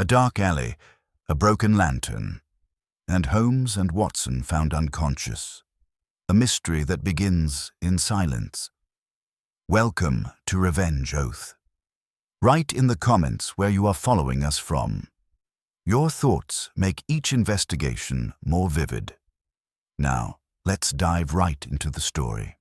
A dark alley, a broken lantern, and Holmes and Watson found unconscious. A mystery that begins in silence. Welcome to Revenge Oath. Write in the comments where you are following us from. Your thoughts make each investigation more vivid. Now, let's dive right into the story.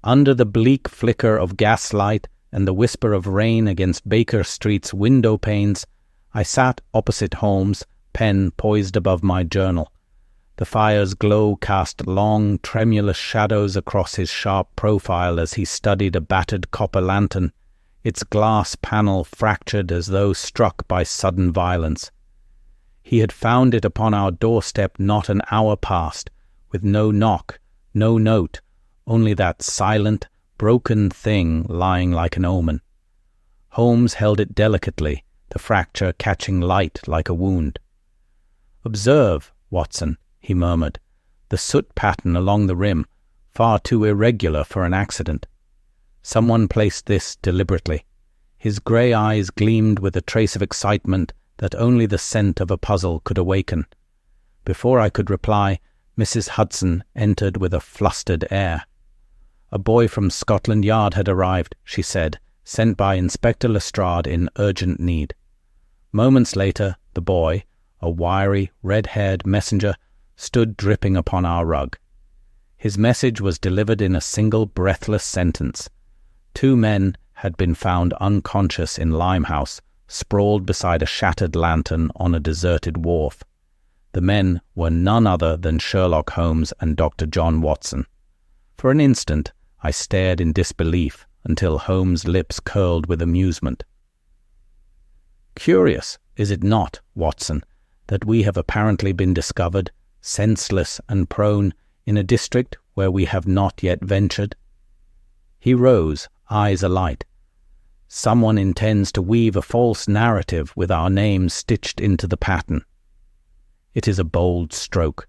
Under the bleak flicker of gaslight and the whisper of rain against Baker Street's window panes, I sat opposite Holmes, pen poised above my journal. The fire's glow cast long, tremulous shadows across his sharp profile as he studied a battered copper lantern, its glass panel fractured as though struck by sudden violence. He had found it upon our doorstep not an hour past, with no knock, no note, only that silent, broken thing lying like an omen. Holmes held it delicately, the fracture catching light like a wound. "Observe, Watson," he murmured, "the soot pattern along the rim, far too irregular for an accident. Someone placed this deliberately." His grey eyes gleamed with a trace of excitement that only the scent of a puzzle could awaken. Before I could reply, Mrs. Hudson entered with a flustered air. "A boy from Scotland Yard had arrived," she said, "sent by Inspector Lestrade in urgent need." Moments later, the boy, a wiry, red-haired messenger, stood dripping upon our rug. His message was delivered in a single breathless sentence. 2 men had been found unconscious in Limehouse, sprawled beside a shattered lantern on a deserted wharf. The men were none other than Sherlock Holmes and Dr. John Watson. For an instant, I stared in disbelief until Holmes' lips curled with amusement. "Curious, is it not, Watson, that we have apparently been discovered, senseless and prone, in a district where we have not yet ventured?" He rose, eyes alight. "Someone intends to weave a false narrative with our names stitched into the pattern. It is a bold stroke."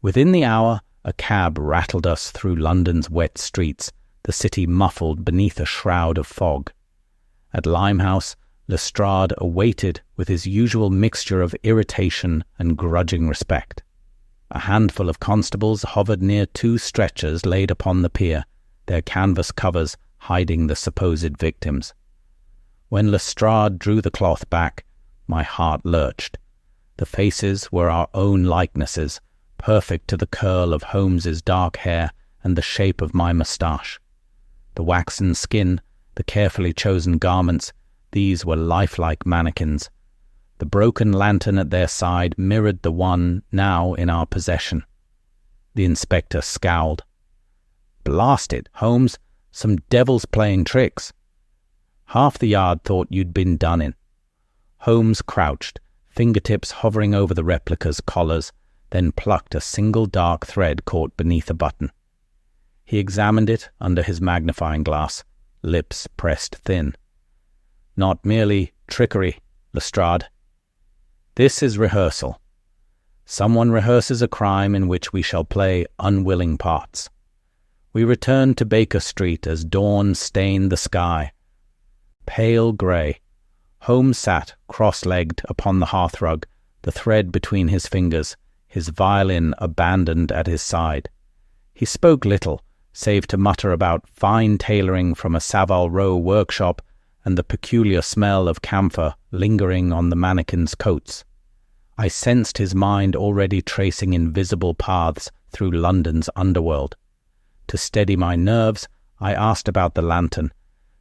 Within the hour, a cab rattled us through London's wet streets, the city muffled beneath a shroud of fog. At Limehouse, Lestrade awaited with his usual mixture of irritation and grudging respect. A handful of constables hovered near 2 stretchers laid upon the pier, their canvas covers hiding the supposed victims. When Lestrade drew the cloth back, my heart lurched. The faces were our own likenesses, perfect to the curl of Holmes's dark hair and the shape of my moustache. The waxen skin, the carefully chosen garments, these were lifelike mannequins. The broken lantern at their side mirrored the one now in our possession. The inspector scowled. "Blast it, Holmes, some devil's playing tricks. Half the yard thought you'd been done in." Holmes crouched, fingertips hovering over the replica's collars, then plucked a single dark thread caught beneath a button. He examined it under his magnifying glass, lips pressed thin. "Not merely trickery, Lestrade. This is rehearsal. Someone rehearses a crime in which we shall play unwilling parts." We returned to Baker Street as dawn stained the sky. Pale grey, Holmes sat cross-legged upon the hearthrug, the thread between his fingers, his violin abandoned at his side. He spoke little, save to mutter about fine tailoring from a Savile Row workshop and the peculiar smell of camphor lingering on the mannequins' coats. I sensed his mind already tracing invisible paths through London's underworld. To steady my nerves, I asked about the lantern,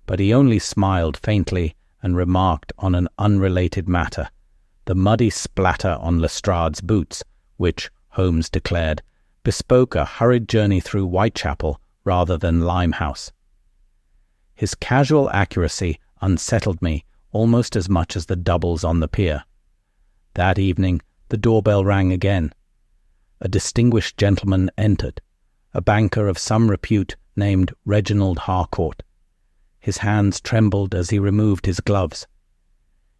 but he only smiled faintly and remarked on an unrelated matter, the muddy splatter on Lestrade's boots, which, Holmes declared, bespoke a hurried journey through Whitechapel rather than Limehouse. His casual accuracy unsettled me almost as much as the doubles on the pier. That evening, the doorbell rang again. A distinguished gentleman entered, a banker of some repute named Reginald Harcourt. His hands trembled as he removed his gloves.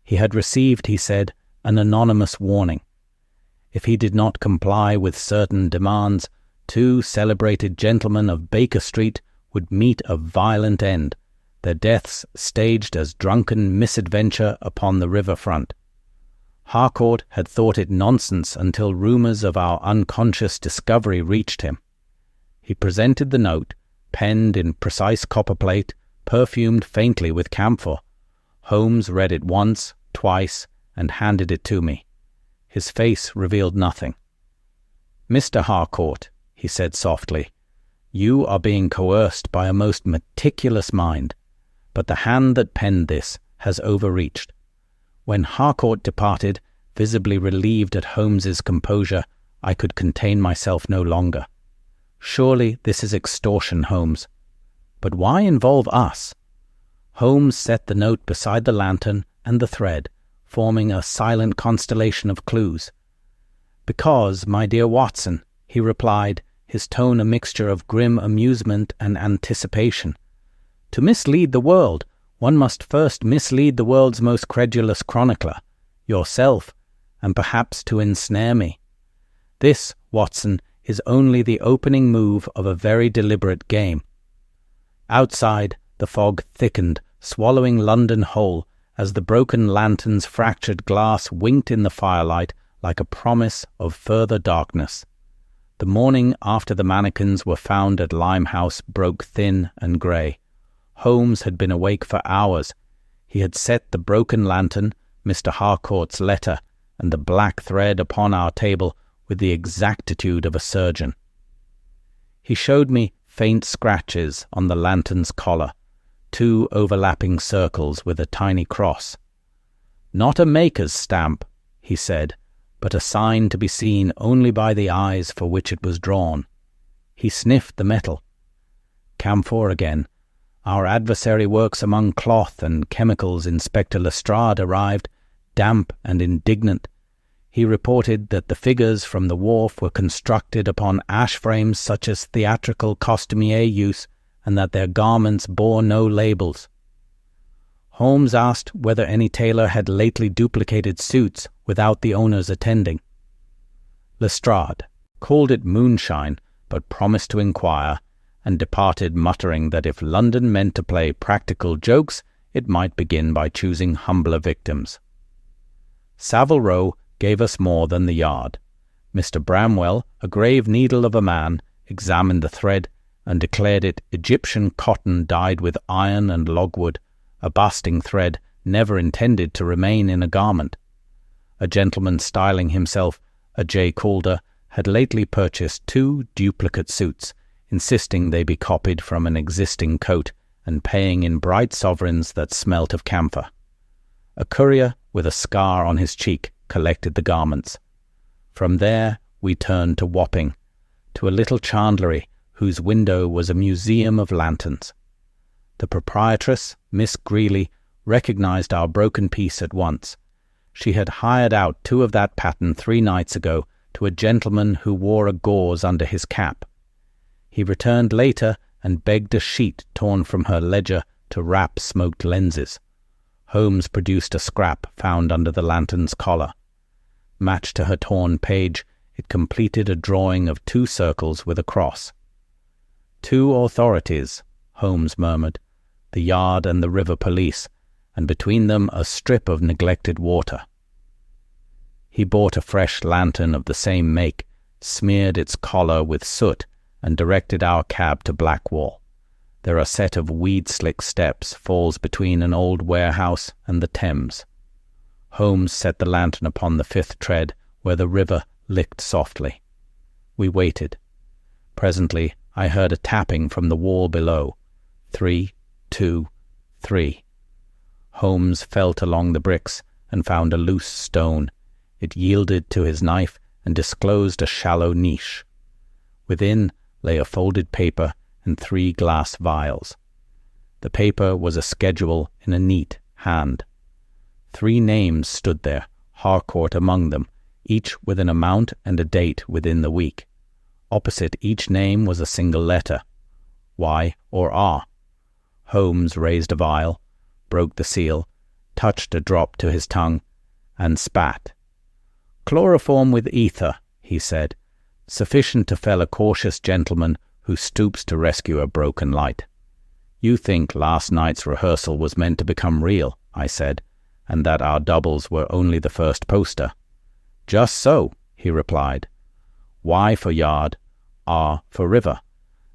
He had received, he said, an anonymous warning. If he did not comply with certain demands, 2 celebrated gentlemen of Baker Street would meet a violent end, their deaths staged as drunken misadventure upon the river front. Harcourt had thought it nonsense until rumours of our unconscious discovery reached him. He presented the note, penned in precise copperplate, perfumed faintly with camphor. Holmes read it once, twice, and handed it to me. His face revealed nothing. "Mr. Harcourt," he said softly, "you are being coerced by a most meticulous mind, but the hand that penned this has overreached." When Harcourt departed, visibly relieved at Holmes's composure, I could contain myself no longer. "Surely this is extortion, Holmes. But why involve us?" Holmes set the note beside the lantern and the thread, forming a silent constellation of clues. "Because, my dear Watson," he replied, his tone a mixture of grim amusement and anticipation, "to mislead the world, one must first mislead the world's most credulous chronicler, yourself, and perhaps to ensnare me. This, Watson, is only the opening move of a very deliberate game." Outside, the fog thickened, swallowing London whole, as the broken lantern's fractured glass winked in the firelight like a promise of further darkness. The morning after the mannequins were found at Limehouse broke thin and grey. Holmes had been awake for hours. He had set the broken lantern, Mr. Harcourt's letter, and the black thread upon our table with the exactitude of a surgeon. He showed me faint scratches on the lantern's collar, 2 overlapping circles with a tiny cross. "Not a maker's stamp," he said, "but a sign to be seen only by the eyes for which it was drawn." He sniffed the metal. "Camphor again. Our adversary works among cloth and chemicals. Inspector Lestrade arrived, damp and indignant. He reported that the figures from the wharf were constructed upon ash frames such as theatrical costumier use, and that their garments bore no labels. Holmes asked whether any tailor had lately duplicated suits without the owners attending. Lestrade called it moonshine, but promised to inquire, and departed muttering that if London meant to play practical jokes, it might begin by choosing humbler victims. Savile Row gave us more than the Yard. Mr. Bramwell, a grave needle of a man, examined the thread and declared it Egyptian cotton dyed with iron and logwood, a basting thread never intended to remain in a garment. A gentleman styling himself a J. Calder had lately purchased 2 duplicate suits, insisting they be copied from an existing coat, and paying in bright sovereigns that smelt of camphor. A courier with a scar on his cheek collected the garments. From there we turned to Wapping, to a little chandlery whose window was a museum of lanterns. The proprietress, Miss Greeley, recognized our broken piece at once. She had hired out 2 of that pattern 3 nights ago to a gentleman who wore a gauze under his cap. He returned later and begged a sheet torn from her ledger to wrap smoked lenses. Holmes produced a scrap found under the lantern's collar. Matched to her torn page, it completed a drawing of 2 circles with a cross. 2 authorities, Holmes murmured, the Yard and the River Police, and between them a strip of neglected water. He bought a fresh lantern of the same make, smeared its collar with soot, and directed our cab to Blackwall. There are a set of weed-slick steps falls between an old warehouse and the Thames. Holmes set the lantern upon the 5th tread, where the river licked softly. We waited. Presently I heard a tapping from the wall below. 3, 2, 3. Holmes felt along the bricks and found a loose stone. It yielded to his knife and disclosed a shallow niche. Within lay a folded paper and 3 glass vials. The paper was a schedule in a neat hand. 3 names stood there, Harcourt among them, each with an amount and a date within the week. Opposite each name was a single letter, Y or R. Holmes raised a vial, broke the seal, touched a drop to his tongue, and spat. "Chloroform with ether," he said, "sufficient to fell a cautious gentleman who stoops to rescue a broken light." "You think last night's rehearsal was meant to become real," I said, and that our doubles were only the first poster. "Just so," he replied. "Y for yard, R for river.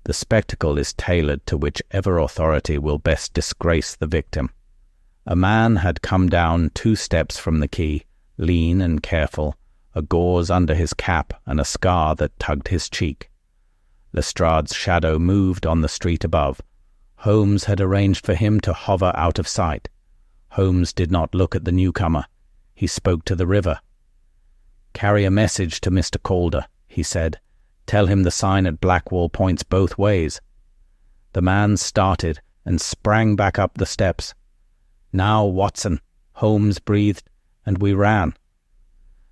The spectacle is tailored to whichever authority will best disgrace the victim." A man had come down 2 steps from the quay, lean and careful, a gauze under his cap and a scar that tugged his cheek. Lestrade's shadow moved on the street above. Holmes had arranged for him to hover out of sight. Holmes did not look at the newcomer. He spoke to the river. "Carry a message to Mr. Calder," he said. "Tell him the sign at Blackwall points both ways." The man started and sprang back up the steps. "Now, Watson," Holmes breathed, and we ran.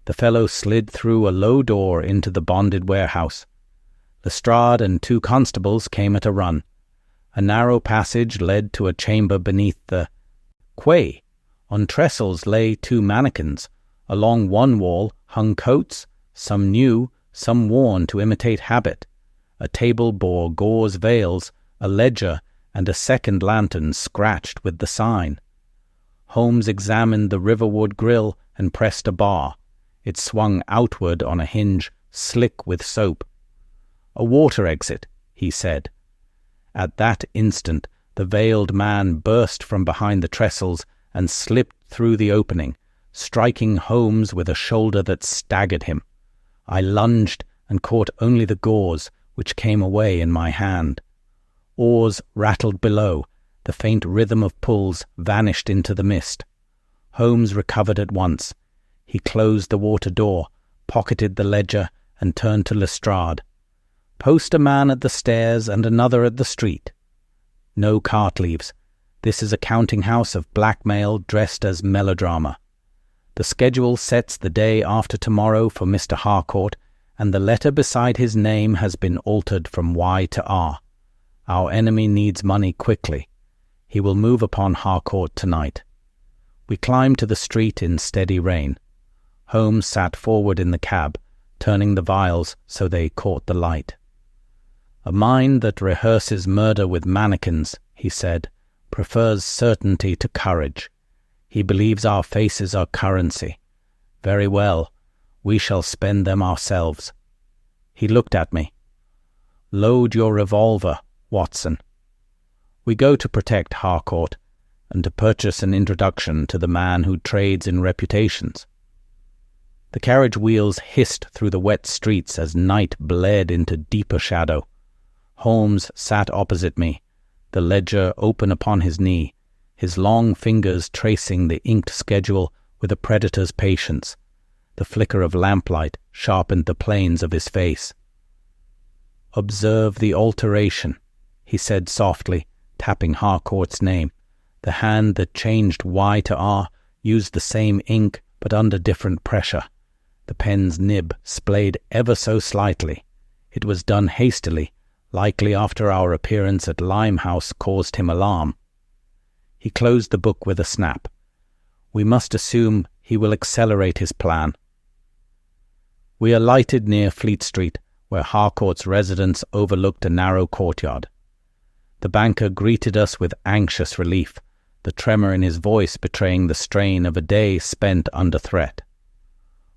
The fellow slid through a low door into the bonded warehouse. Lestrade and 2 constables came at a run. A narrow passage led to a chamber beneath the quay. On trestles lay 2 mannequins. Along one wall hung coats, some new, some worn to imitate habit. A table bore gauze veils, a ledger, and a second lantern scratched with the sign. Holmes examined the riverwood grill and pressed a bar. It swung outward on a hinge, slick with soap. "A water exit," he said. At that instant, the veiled man burst from behind the trestles and slipped through the opening, striking Holmes with a shoulder that staggered him. I lunged and caught only the gauze, which came away in my hand. Oars rattled below. The faint rhythm of pulls vanished into the mist. Holmes recovered at once. He closed the water door, pocketed the ledger, and turned to Lestrade. "Post a man at the stairs and another at the street. No cart leaves. This is a counting-house of blackmail dressed as melodrama. The schedule sets the day after tomorrow for Mr. Harcourt, and the letter beside his name has been altered from Y to R. Our enemy needs money quickly. He will move upon Harcourt tonight." We climbed to the street in steady rain. Holmes sat forward in the cab, turning the vials so they caught the light. "A mind that rehearses murder with mannequins," he said, "prefers certainty to courage. He believes our faces are currency. Very well, we shall spend them ourselves." He looked at me. "Load your revolver, Watson. We go to protect Harcourt, and to purchase an introduction to the man who trades in reputations." The carriage wheels hissed through the wet streets as night bled into deeper shadow. Holmes sat opposite me, the ledger open upon his knee, his long fingers tracing the inked schedule with a predator's patience. The flicker of lamplight sharpened the planes of his face. "Observe the alteration," he said softly, tapping Harcourt's name. The hand that changed Y to R used the same ink, but under different pressure. The pen's nib splayed ever so slightly. It was done hastily, likely after our appearance at Limehouse caused him alarm. He closed the book with a snap. "We must assume he will accelerate his plan." We alighted near Fleet Street, where Harcourt's residence overlooked a narrow courtyard. The banker greeted us with anxious relief, the tremor in his voice betraying the strain of a day spent under threat.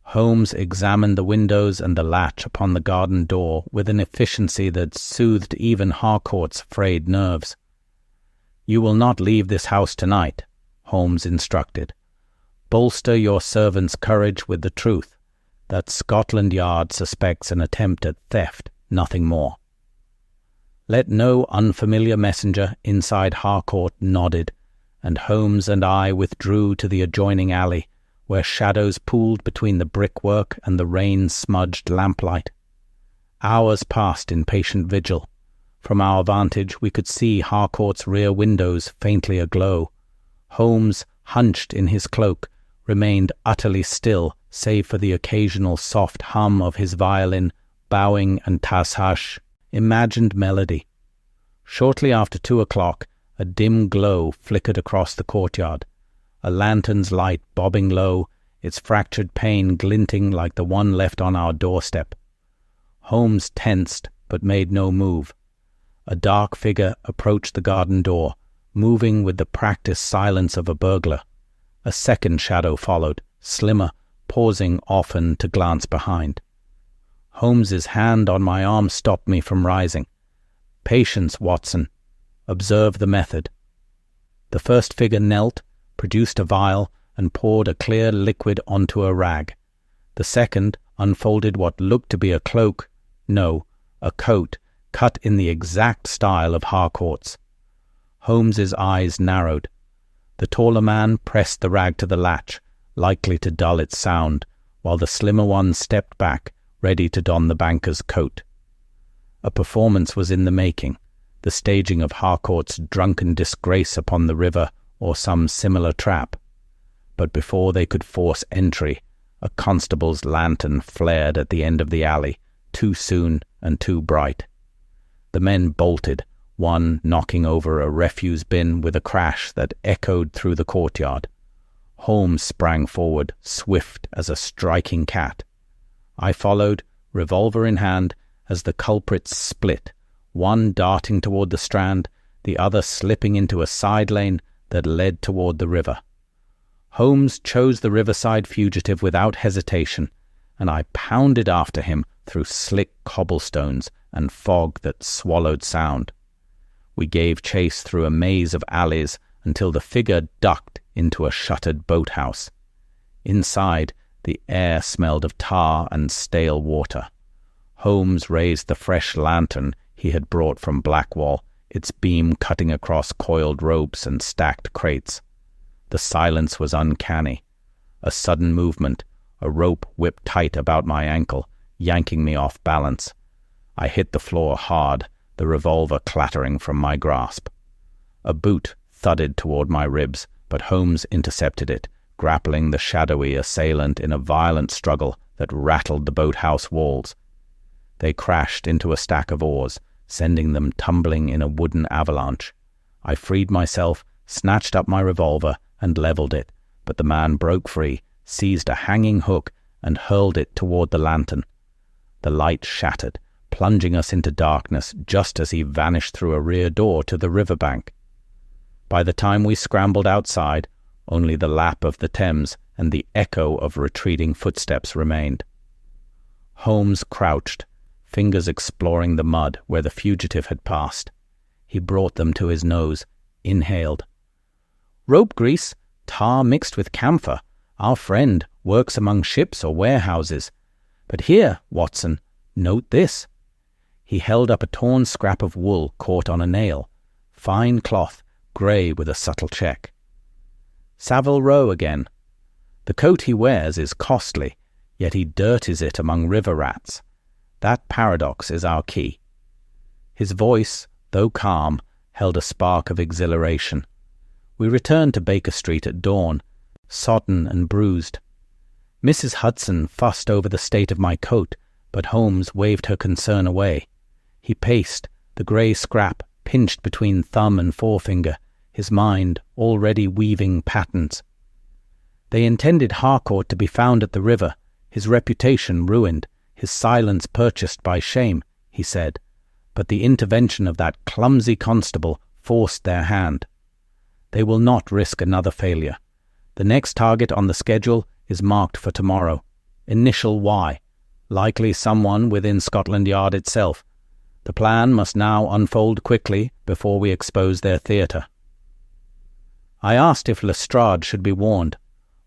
Holmes examined the windows and the latch upon the garden door with an efficiency that soothed even Harcourt's frayed nerves. "You will not leave this house tonight," Holmes instructed. "Bolster your servant's courage with the truth, that Scotland Yard suspects an attempt at theft, nothing more. Let no unfamiliar messenger inside Harcourt nodded, and Holmes and I withdrew to the adjoining alley, where shadows pooled between the brickwork and the rain-smudged lamplight. Hours passed in patient vigil. From our vantage we could see Harcourt's rear windows faintly aglow. Holmes, hunched in his cloak, remained utterly still, save for the occasional soft hum of his violin, bowing and tashash, imagined melody. Shortly after 2:00, a dim glow flickered across the courtyard, a lantern's light bobbing low, its fractured pane glinting like the one left on our doorstep. Holmes tensed, but made no move. A dark figure approached the garden door, moving with the practiced silence of a burglar. A second shadow followed, slimmer, pausing often to glance behind. Holmes's hand on my arm stopped me from rising. "Patience, Watson. Observe the method." The first figure knelt, produced a vial, and poured a clear liquid onto a rag. The second unfolded what looked to be a cloak, no, a coat, cut in the exact style of Harcourt's. Holmes's eyes narrowed. The taller man pressed the rag to the latch, likely to dull its sound, while the slimmer one stepped back, ready to don the banker's coat. A performance was in the making, the staging of Harcourt's drunken disgrace upon the river or some similar trap. But before they could force entry, a constable's lantern flared at the end of the alley, too soon and too bright. The men bolted, one knocking over a refuse bin with a crash that echoed through the courtyard. Holmes sprang forward, swift as a striking cat. I followed, revolver in hand, as the culprits split, one darting toward the Strand, the other slipping into a side lane that led toward the river. Holmes chose the riverside fugitive without hesitation, and I pounded after him through slick cobblestones and fog that swallowed sound. We gave chase through a maze of alleys until the figure ducked into a shuttered boathouse. Inside, the air smelled of tar and stale water. Holmes raised the fresh lantern he had brought from Blackwall, its beam cutting across coiled ropes and stacked crates. The silence was uncanny. A sudden movement, a rope whipped tight about my ankle, yanking me off balance. I hit the floor hard, the revolver clattering from my grasp. A boot thudded toward my ribs, but Holmes intercepted it, grappling the shadowy assailant in a violent struggle that rattled the boathouse walls. They crashed into a stack of oars, sending them tumbling in a wooden avalanche. I freed myself, snatched up my revolver, and leveled it, but the man broke free, seized a hanging hook, and hurled it toward the lantern. The light shattered, plunging us into darkness just as he vanished through a rear door to the riverbank. By the time we scrambled outside, only the lap of the Thames and the echo of retreating footsteps remained. Holmes crouched, fingers exploring the mud where the fugitive had passed. He brought them to his nose, inhaled. "Rope grease, tar mixed with camphor. Our friend works among ships or warehouses. But here, Watson, note this." He held up a torn scrap of wool caught on a nail, fine cloth, grey with a subtle check. "Savile Row again. The coat he wears is costly, yet he dirties it among river rats. That paradox is our key." His voice, though calm, held a spark of exhilaration. We returned to Baker Street at dawn, sodden and bruised. Mrs. Hudson fussed over the state of my coat, but Holmes waved her concern away. He paced, the grey scrap pinched between thumb and forefinger, his mind already weaving patterns. They intended Harcourt to be found at the river, his reputation ruined, his silence purchased by shame, he said, but the intervention of that clumsy constable forced their hand. They will not risk another failure. The next target on the schedule is marked for tomorrow. Initial Y. Likely someone within Scotland Yard itself. The plan must now unfold quickly before we expose their theatre. I asked if Lestrade should be warned.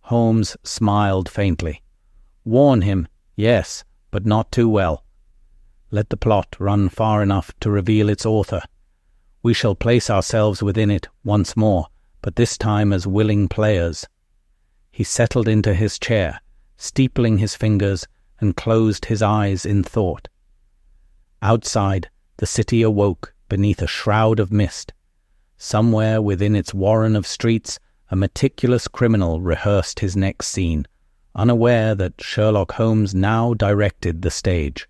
Holmes smiled faintly. "Warn him, yes, but not too well. Let the plot run far enough to reveal its author. We shall place ourselves within it once more, but this time as willing players." He settled into his chair, steepling his fingers, and closed his eyes in thought. Outside, the city awoke beneath a shroud of mist. Somewhere within its warren of streets, a meticulous criminal rehearsed his next scene, unaware that Sherlock Holmes now directed the stage.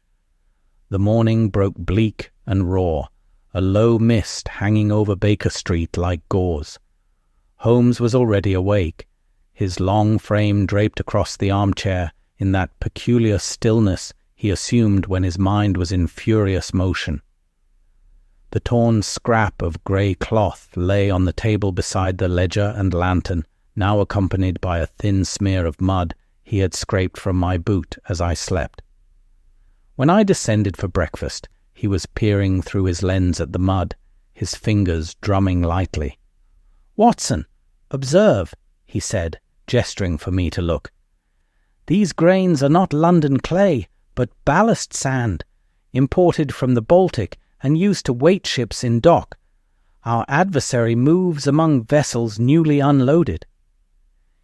The morning broke bleak and raw, a low mist hanging over Baker Street like gauze. Holmes was already awake, his long frame draped across the armchair in that peculiar stillness he assumed when his mind was in furious motion. The torn scrap of grey cloth lay on the table beside the ledger and lantern, now accompanied by a thin smear of mud he had scraped from my boot as I slept. When I descended for breakfast, he was peering through his lens at the mud, his fingers drumming lightly. "Watson, observe," he said, gesturing for me to look. "These grains are not London clay, but ballast sand, imported from the Baltic and used to weight ships in dock. Our adversary moves among vessels newly unloaded."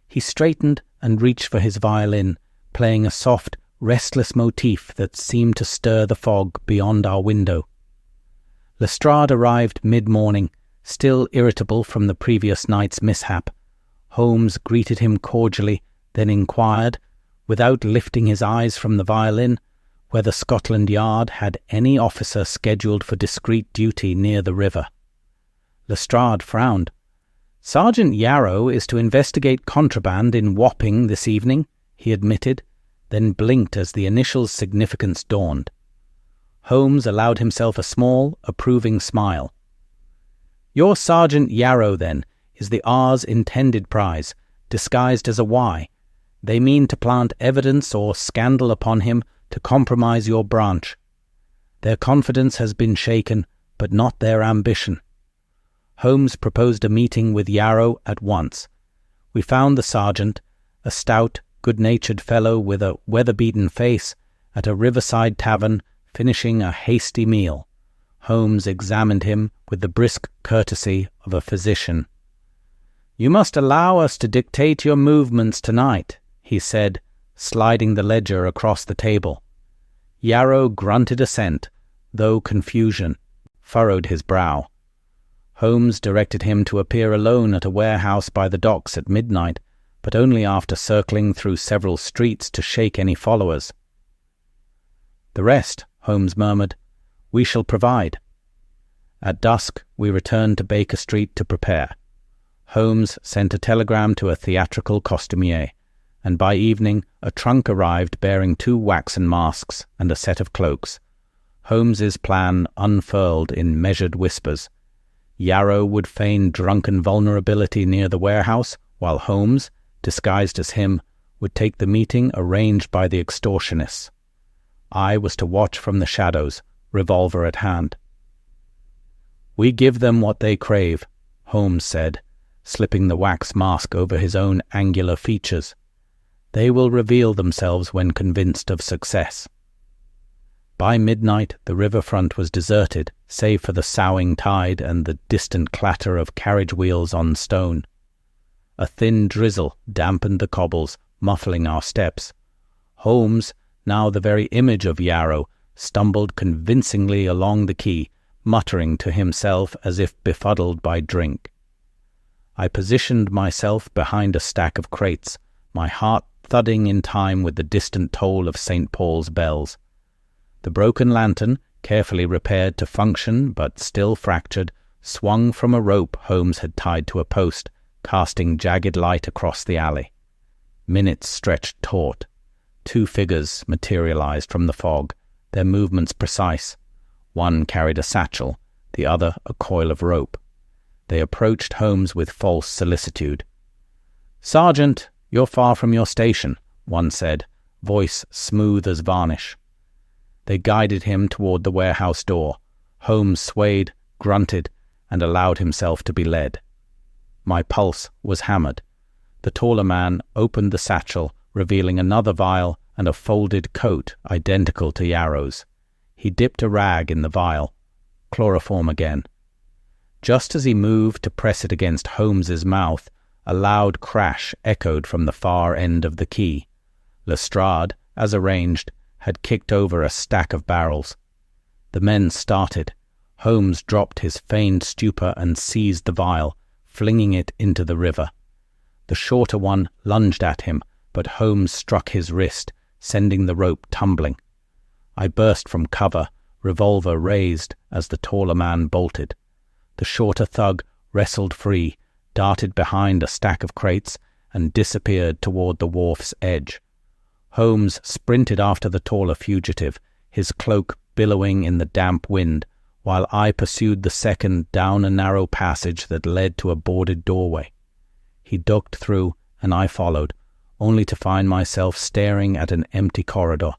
He straightened and reached for his violin, playing a soft, restless motif that seemed to stir the fog beyond our window. Lestrade arrived mid-morning, still irritable from the previous night's mishap. Holmes greeted him cordially, then inquired, without lifting his eyes from the violin, whether Scotland Yard had any officer scheduled for discreet duty near the river. Lestrade frowned. "Sergeant Yarrow is to investigate contraband in Wapping this evening," he admitted, then blinked as the initial's significance dawned. Holmes allowed himself a small, approving smile. "Your Sergeant Yarrow, then, is the R's intended prize, disguised as a Y. They mean to plant evidence or scandal upon him to compromise your branch. Their confidence has been shaken, but not their ambition." Holmes proposed a meeting with Yarrow at once. We found the sergeant, a stout, good-natured fellow with a weather-beaten face, at a riverside tavern, finishing a hasty meal. Holmes examined him with the brisk courtesy of a physician. "You must allow us to dictate your movements tonight," he said, sliding the ledger across the table. Yarrow grunted assent, though confusion furrowed his brow. Holmes directed him to appear alone at a warehouse by the docks at midnight, but only after circling through several streets to shake any followers. "The rest," Holmes murmured, "we shall provide." At dusk we returned to Baker Street to prepare. Holmes sent a telegram to a theatrical costumier, and by evening a trunk arrived bearing 2 waxen masks and a set of cloaks. Holmes's plan unfurled in measured whispers. Yarrow would feign drunken vulnerability near the warehouse, while Holmes, disguised as him, would take the meeting arranged by the extortionists. I was to watch from the shadows, revolver at hand. "We give them what they crave," Holmes said, slipping the wax mask over his own angular features. "They will reveal themselves when convinced of success." By midnight the riverfront was deserted, save for the soughing tide and the distant clatter of carriage wheels on stone. A thin drizzle dampened the cobbles, muffling our steps. Holmes, now the very image of Yarrow, stumbled convincingly along the quay, muttering to himself as if befuddled by drink. I positioned myself behind a stack of crates, my heart thudding in time with the distant toll of St. Paul's bells. The broken lantern, carefully repaired to function but still fractured, swung from a rope Holmes had tied to a post, casting jagged light across the alley. Minutes stretched taut. 2 figures materialized from the fog, their movements precise. One carried a satchel, the other a coil of rope. They approached Holmes with false solicitude. "Sergeant, you're far from your station," one said, voice smooth as varnish. They guided him toward the warehouse door. Holmes swayed, grunted, and allowed himself to be led. My pulse was hammered. The taller man opened the satchel, revealing another vial and a folded coat identical to Yarrow's. He dipped a rag in the vial. Chloroform again. Just as he moved to press it against Holmes's mouth, a loud crash echoed from the far end of the quay. Lestrade, as arranged, had kicked over a stack of barrels. The men started. Holmes dropped his feigned stupor and seized the vial, flinging it into the river. The shorter one lunged at him, but Holmes struck his wrist, sending the rope tumbling. I burst from cover, revolver raised as the taller man bolted. The shorter thug wrestled free, darted behind a stack of crates, and disappeared toward the wharf's edge. Holmes sprinted after the taller fugitive, his cloak billowing in the damp wind, while I pursued the second down a narrow passage that led to a boarded doorway. He ducked through, and I followed, only to find myself staring at an empty corridor.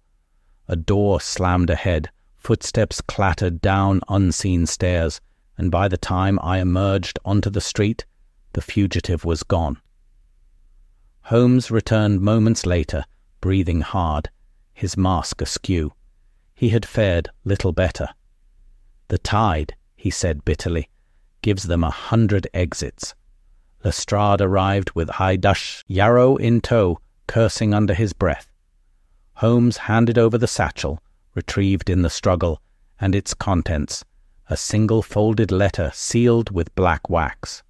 A door slammed ahead, footsteps clattered down unseen stairs, and by the time I emerged onto the street, the fugitive was gone. Holmes returned moments later, breathing hard, his mask askew. He had fared little better. "The tide," he said bitterly, "gives them 100 exits." Lestrade arrived with Haydash Yarrow in tow, cursing under his breath. Holmes handed over the satchel, retrieved in the struggle, and its contents, a single folded letter sealed with black wax.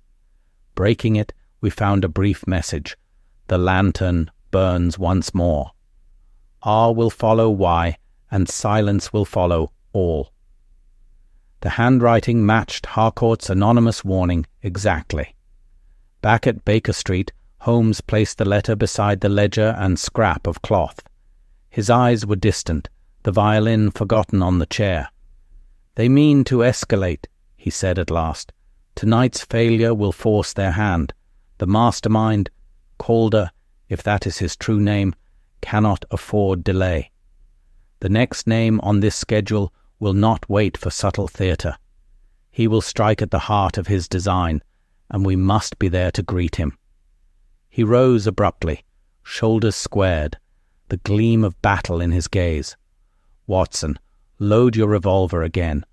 Breaking it, we found a brief message. The lantern burns once more. R will follow Y, and silence will follow all. The handwriting matched Harcourt's anonymous warning exactly. Back at Baker Street, Holmes placed the letter beside the ledger and scrap of cloth. His eyes were distant, the violin forgotten on the chair. "They mean to escalate," he said at last. "Tonight's failure will force their hand. The mastermind, Calder, if that is his true name, cannot afford delay. The next name on this schedule will not wait for subtle theatre. He will strike at the heart of his design, and we must be there to greet him." He rose abruptly, shoulders squared, the gleam of battle in his gaze. "Watson, load your revolver again.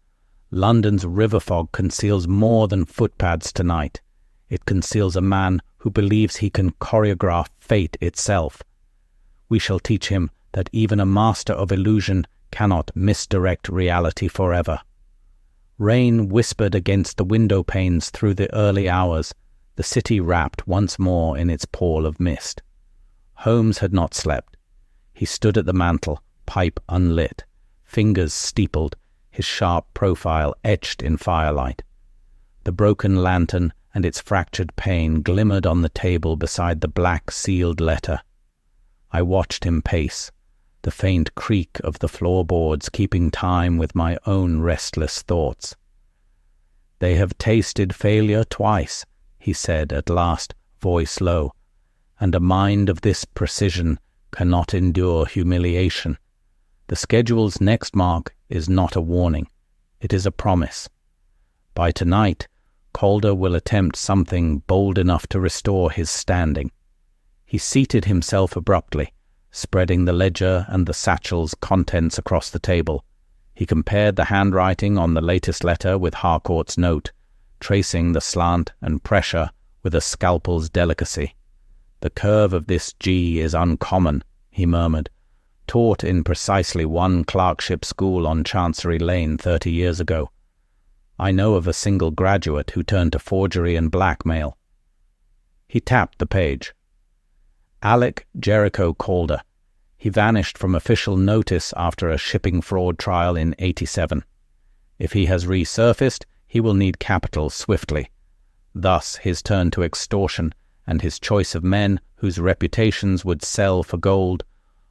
London's river fog conceals more than footpads tonight. It conceals a man who believes he can choreograph fate itself. We shall teach him that even a master of illusion cannot misdirect reality forever." Rain whispered against the window panes through the early hours, the city wrapped once more in its pall of mist. Holmes had not slept. He stood at the mantel, pipe unlit, fingers steepled, his sharp profile etched in firelight. The broken lantern and its fractured pane glimmered on the table beside the black sealed letter. I watched him pace, the faint creak of the floorboards keeping time with my own restless thoughts. "They have tasted failure twice," he said at last, voice low, "and a mind of this precision cannot endure humiliation. The schedule's next mark is not a warning, it is a promise. By tonight, Calder will attempt something bold enough to restore his standing." He seated himself abruptly, spreading the ledger and the satchel's contents across the table. He compared the handwriting on the latest letter with Harcourt's note, tracing the slant and pressure with a scalpel's delicacy. "The curve of this G is uncommon," he murmured, "taught in precisely one clerkship school on Chancery Lane 30 years ago. I know of a single graduate who turned to forgery and blackmail." He tapped the page. "Alec Jericho Calder. He vanished from official notice after a shipping fraud trial in '87. If he has resurfaced, he will need capital swiftly. Thus his turn to extortion, and his choice of men whose reputations would sell for gold.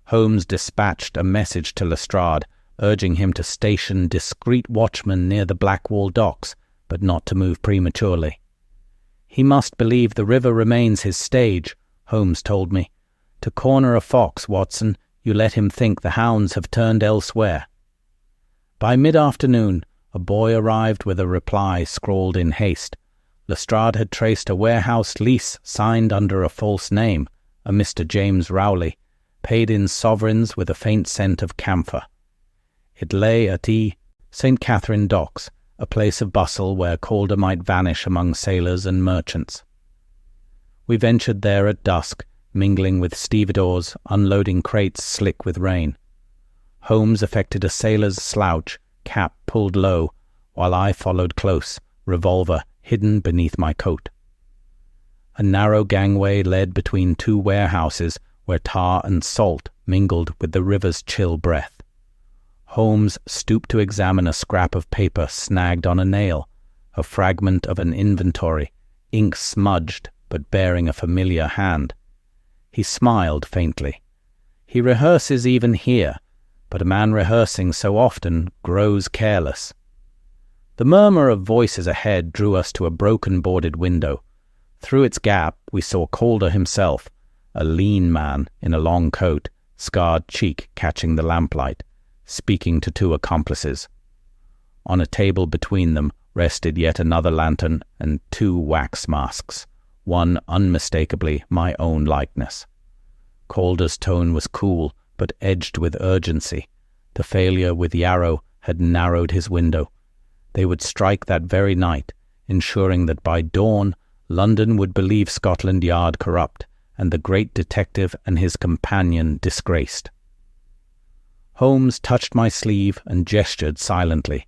Holmes dispatched a message to Lestrade, urging him to station discreet watchmen near the Blackwall docks, but not to move prematurely. "He must believe the river remains his stage," Holmes told me. "To corner a fox, Watson, you let him think the hounds have turned elsewhere." By mid-afternoon, a boy arrived with a reply scrawled in haste. Lestrade had traced a warehouse lease signed under a false name, a Mr. James Rowley, paid in sovereigns with a faint scent of camphor. It lay at St. Catherine Docks, a place of bustle where Calder might vanish among sailors and merchants. We ventured there at dusk, mingling with stevedores, unloading crates slick with rain. Holmes affected a sailor's slouch, cap pulled low, while I followed close, revolver hidden beneath my coat. A narrow gangway led between two warehouses where tar and salt mingled with the river's chill breath. Holmes stooped to examine a scrap of paper snagged on a nail, a fragment of an inventory, ink smudged but bearing a familiar hand. He smiled faintly. He rehearses even here, but a man rehearsing so often grows careless. The murmur of voices ahead drew us to a broken boarded window. Through its gap we saw Calder himself, a lean man in a long coat, scarred cheek catching the lamplight, speaking to two accomplices. On a table between them rested yet another lantern and two wax masks, one unmistakably my own likeness. Calder's tone was cool, but edged with urgency. The failure with Yarrow had narrowed his window. They would strike that very night, ensuring that by dawn London would believe Scotland Yard corrupt and the great detective and his companion disgraced. Holmes touched my sleeve and gestured silently.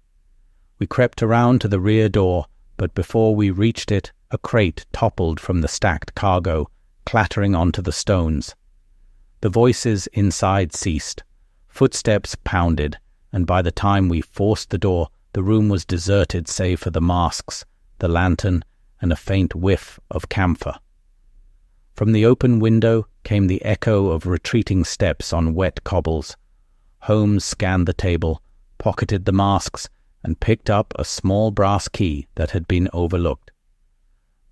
We crept around to the rear door, but before we reached it, a crate toppled from the stacked cargo, clattering onto the stones. The voices inside ceased. Footsteps pounded, and by the time we forced the door, the room was deserted save for the masks, the lantern, and a faint whiff of camphor. From the open window came the echo of retreating steps on wet cobbles. Holmes scanned the table, pocketed the masks, and picked up a small brass key that had been overlooked.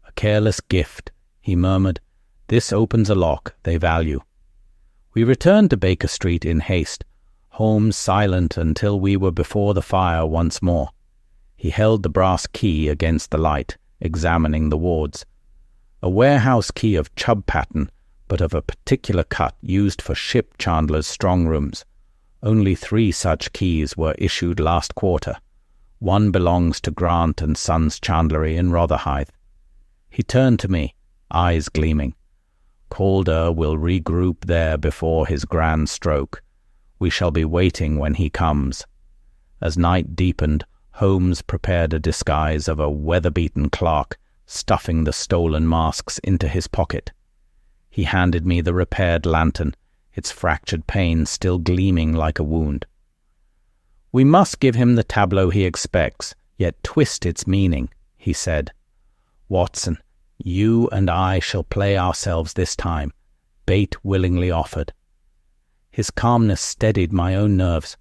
"A careless gift," he murmured. "This opens a lock they value." We returned to Baker Street in haste, Holmes silent until we were before the fire once more. He held the brass key against the light, examining the wards. A warehouse key of Chubb pattern, but of a particular cut used for ship chandlers' strong rooms. Only 3 such keys were issued last quarter. One belongs to Grant and Sons Chandlery in Rotherhithe. He turned to me, eyes gleaming. "Calder will regroup there before his grand stroke. We shall be waiting when he comes." As night deepened, Holmes prepared a disguise of a weather-beaten clerk, stuffing the stolen masks into his pocket. He handed me the repaired lantern, its fractured pane still gleaming like a wound. "We must give him the tableau he expects, yet twist its meaning," he said. "Watson, you and I shall play ourselves this time, bait willingly offered." His calmness steadied my own nerves.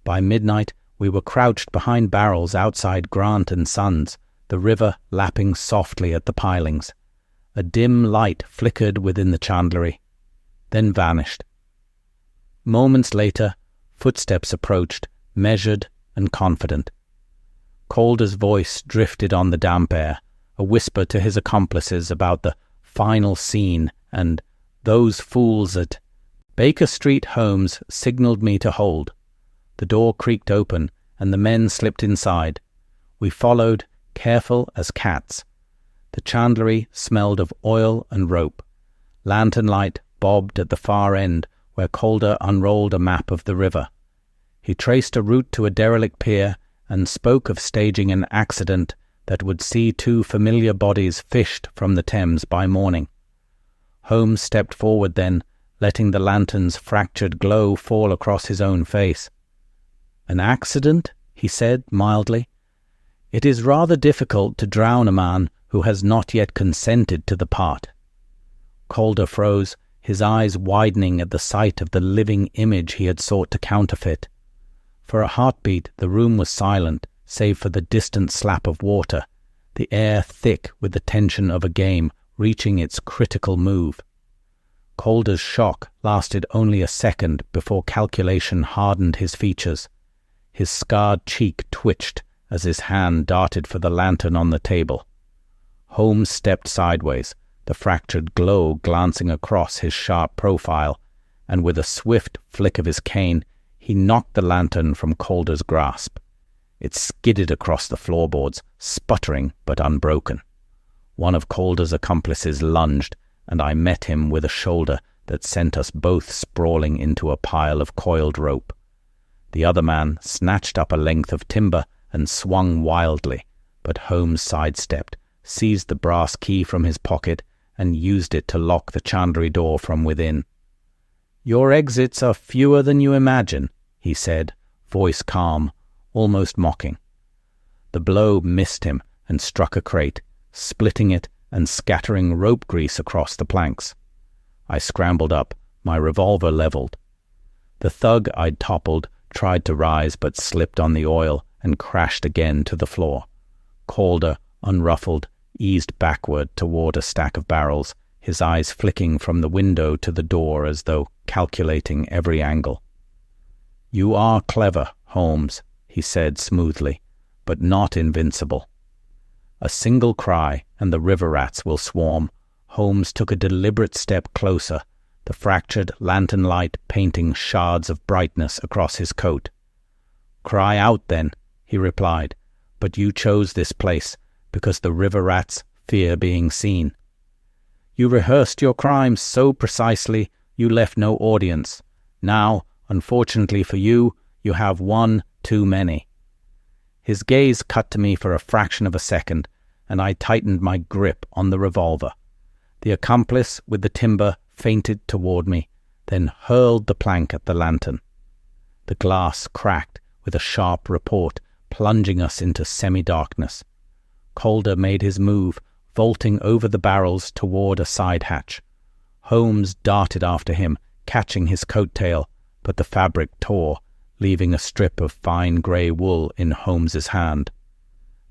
By midnight we were crouched behind barrels outside Grant and Sons, the river lapping softly at the pilings. A dim light flickered within the chandlery, then vanished. Moments later, footsteps approached, measured and confident. Calder's voice drifted on the damp air, a whisper to his accomplices about the final scene and "those fools at..." Baker Street Holmes signalled me to hold. The door creaked open, and the men slipped inside. We followed, careful as cats. The chandlery smelled of oil and rope. Lantern light bobbed at the far end, where Calder unrolled a map of the river. He traced a route to a derelict pier and spoke of staging an accident that would see 2 familiar bodies fished from the Thames by morning. Holmes stepped forward then, letting the lantern's fractured glow fall across his own face. "An accident?" he said mildly. "It is rather difficult to drown a man who has not yet consented to the part." Calder froze, his eyes widening at the sight of the living image he had sought to counterfeit. For a heartbeat the room was silent, save for the distant slap of water, the air thick with the tension of a game reaching its critical move. Calder's shock lasted only a second before calculation hardened his features. His scarred cheek twitched as his hand darted for the lantern on the table. Holmes stepped sideways, the fractured glow glancing across his sharp profile, and with a swift flick of his cane, he knocked the lantern from Calder's grasp. It skidded across the floorboards, sputtering but unbroken. One of Calder's accomplices lunged, and I met him with a shoulder that sent us both sprawling into a pile of coiled rope. The other man snatched up a length of timber and swung wildly, but Holmes sidestepped, seized the brass key from his pocket, and used it to lock the chandlery door from within. "Your exits are fewer than you imagine," he said, voice calm, almost mocking. The blow missed him and struck a crate, splitting it and scattering rope grease across the planks. I scrambled up, my revolver levelled. The thug I'd toppled tried to rise but slipped on the oil and crashed again to the floor. Calder, unruffled, eased backward toward a stack of barrels, his eyes flicking from the window to the door as though calculating every angle. "You are clever, Holmes," he said smoothly, "but not invincible." A single cry and the river rats will swarm. Holmes took a deliberate step closer, the fractured lantern light painting shards of brightness across his coat. "Cry out, then," he replied, "but you chose this place because the river rats fear being seen. You rehearsed your crimes so precisely you left no audience. Now, unfortunately for you, you have one too many." His gaze cut to me for a fraction of a second, and I tightened my grip on the revolver. The accomplice with the timber fainted toward me, then hurled the plank at the lantern. The glass cracked with a sharp report, plunging us into semi-darkness. Calder made his move, vaulting over the barrels toward a side hatch. Holmes darted after him, catching his coat-tail, but the fabric tore, leaving a strip of fine grey wool in Holmes's hand.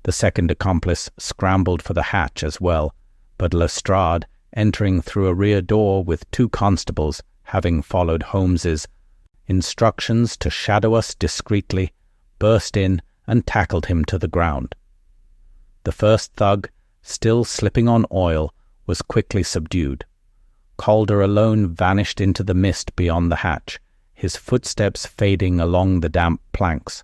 The second accomplice scrambled for the hatch as well, but Lestrade, entering through a rear door with 2 constables, having followed Holmes's instructions to shadow us discreetly, burst in and tackled him to the ground. The first thug, still slipping on oil, was quickly subdued. Calder alone vanished into the mist beyond the hatch, his footsteps fading along the damp planks.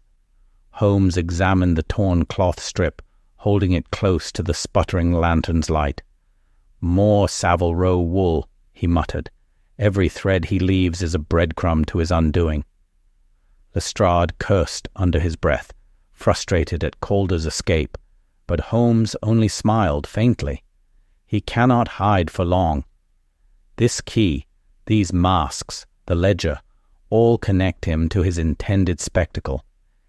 Holmes examined the torn cloth strip, holding it close to the sputtering lantern's light. "More Savile Row wool," he muttered. "Every thread he leaves is a breadcrumb to his undoing." Lestrade cursed under his breath, frustrated at Calder's escape, but Holmes only smiled faintly. He cannot hide for long. This key, these masks, the ledger, all connect him to his intended spectacle.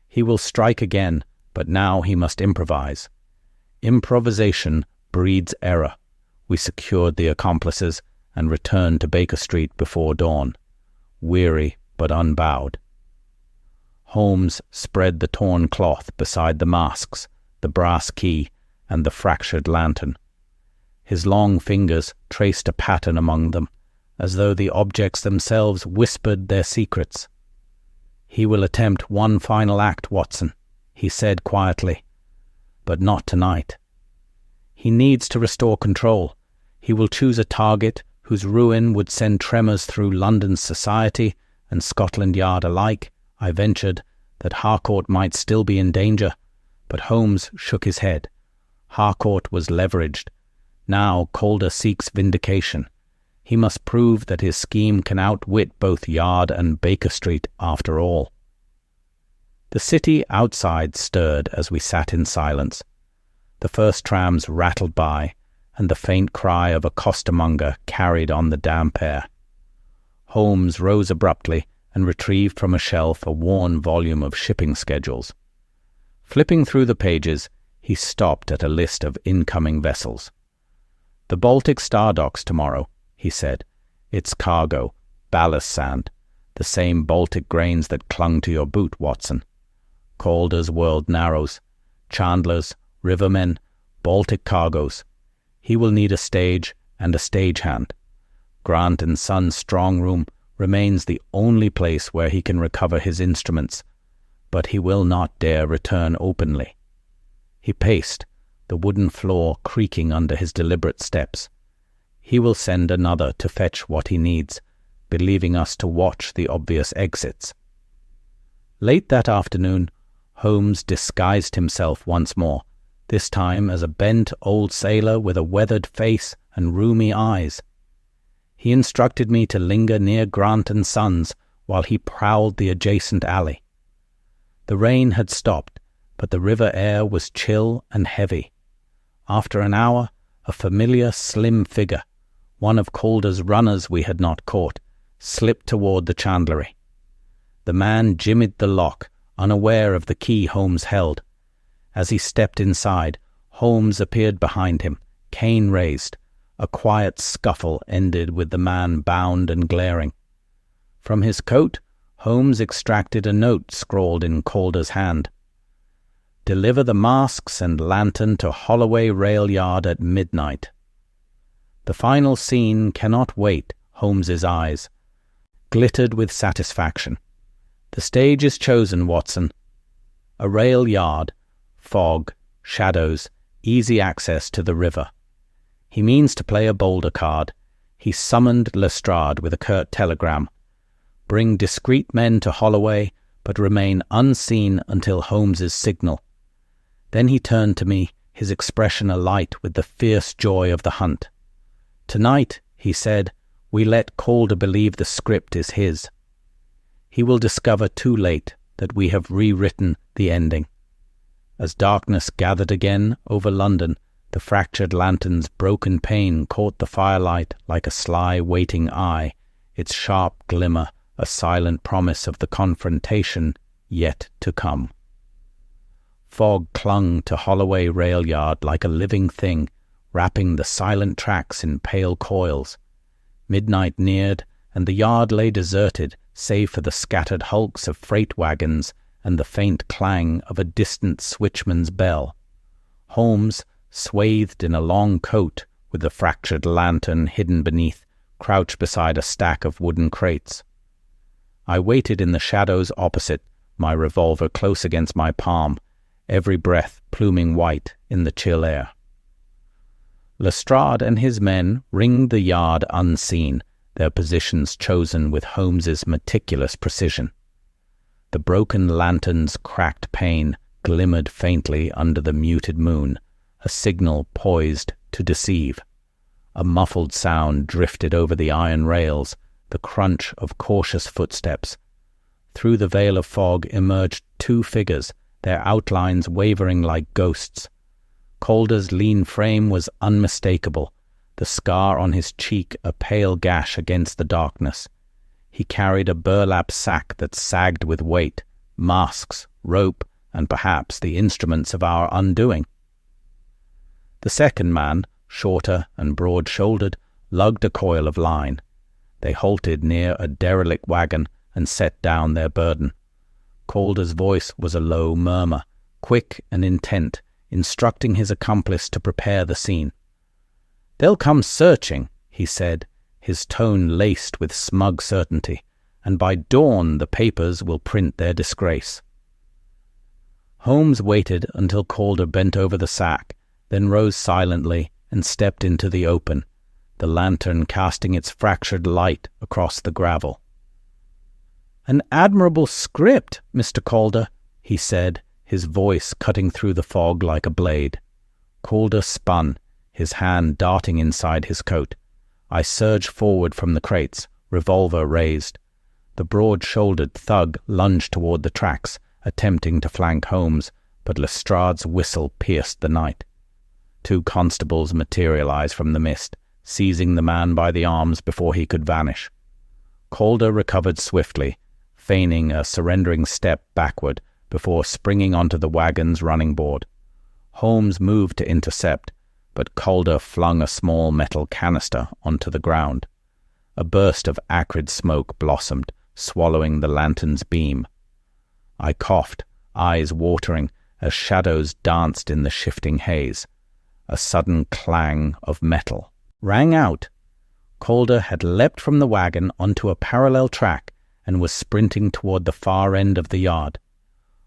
He will strike again, but now he must improvise. Improvisation breeds error. We secured the accomplices and returned to Baker Street before dawn, weary but unbowed. Holmes spread the torn cloth beside the masks, the brass key, and the fractured lantern. His long fingers traced a pattern among them, as though the objects themselves whispered their secrets. "He will attempt one final act, Watson," he said quietly, "but not tonight. He needs to restore control. He will choose a target whose ruin would send tremors through London's society and Scotland Yard alike." I ventured that Harcourt might still be in danger, but Holmes shook his head. Harcourt was leveraged. Now Calder seeks vindication. He must prove that his scheme can outwit both Yard and Baker Street after all. The city outside stirred as we sat in silence. The first trams rattled by, and the faint cry of a costermonger carried on the damp air. Holmes rose abruptly and retrieved from a shelf a worn volume of shipping schedules. Flipping through the pages, he stopped at a list of incoming vessels. "The Baltic Star docks tomorrow," he said. "Its cargo, ballast sand, the same Baltic grains that clung to your boot, Watson. Calder's world narrows. Chandler's, rivermen, Baltic cargoes. He will need a stage and a stagehand. Grant and Son's strong room remains the only place where he can recover his instruments, but he will not dare return openly." He paced, the wooden floor creaking under his deliberate steps. "He will send another to fetch what he needs, believing us to watch the obvious exits." Late that afternoon, Holmes disguised himself once more, this time as a bent old sailor with a weathered face and rheumy eyes. He instructed me to linger near Grant and Sons while he prowled the adjacent alley. The rain had stopped, but the river air was chill and heavy. After an hour, a familiar slim figure, one of Calder's runners we had not caught, slipped toward the chandlery. The man jimmied the lock, unaware of the key Holmes held. As he stepped inside, Holmes appeared behind him, cane raised. A quiet scuffle ended with the man bound and glaring. From his coat, Holmes extracted a note scrawled in Calder's hand. Deliver the masks and lantern to Holloway rail yard at midnight. The final scene cannot wait. Holmes's eyes glittered with satisfaction. The stage is chosen, Watson. A rail yard, fog, shadows, easy access to the river. He means to play a bolder card. He summoned Lestrade with a curt telegram. Bring discreet men to Holloway, but remain unseen until Holmes's signal. Then he turned to me, his expression alight with the fierce joy of the hunt. Tonight, he said, we let Calder believe the script is his. He will discover too late that we have rewritten the ending. As darkness gathered again over London, the fractured lantern's broken pane caught the firelight like a sly waiting eye, its sharp glimmer a silent promise of the confrontation yet to come. Fog clung to Holloway rail yard like a living thing, wrapping the silent tracks in pale coils. Midnight neared, and the yard lay deserted, save for the scattered hulks of freight wagons and the faint clang of a distant switchman's bell. Holmes, swathed in a long coat, with the fractured lantern hidden beneath, crouched beside a stack of wooden crates. I waited in the shadows opposite, my revolver close against my palm, every breath pluming white in the chill air. Lestrade and his men ringed the yard unseen, their positions chosen with Holmes's meticulous precision. The broken lantern's cracked pane glimmered faintly under the muted moon, a signal poised to deceive. A muffled sound drifted over the iron rails, the crunch of cautious footsteps. Through the veil of fog emerged two figures, their outlines wavering like ghosts. Calder's lean frame was unmistakable, the scar on his cheek a pale gash against the darkness. He carried a burlap sack that sagged with weight, masks, rope, and perhaps the instruments of our undoing. The second man, shorter and broad-shouldered, lugged a coil of line. They halted near a derelict wagon and set down their burden. Calder's voice was a low murmur, quick and intent, instructing his accomplice to prepare the scene. "They'll come searching," he said, his tone laced with smug certainty, "and by dawn the papers will print their disgrace." Holmes waited until Calder bent over the sack, then rose silently and stepped into the open, the lantern casting its fractured light across the gravel. "An admirable script, Mr. Calder," he said, his voice cutting through the fog like a blade. Calder spun, his hand darting inside his coat. I surged forward from the crates, revolver raised. The broad-shouldered thug lunged toward the tracks, attempting to flank Holmes, but Lestrade's whistle pierced the night. Two constables materialized from the mist, seizing the man by the arms before he could vanish. Calder recovered swiftly, feigning a surrendering step backward before springing onto the wagon's running board. Holmes moved to intercept, but Calder flung a small metal canister onto the ground. A burst of acrid smoke blossomed, swallowing the lantern's beam. I coughed, eyes watering, as shadows danced in the shifting haze. A sudden clang of metal rang out. Calder had leapt from the wagon onto a parallel track and was sprinting toward the far end of the yard.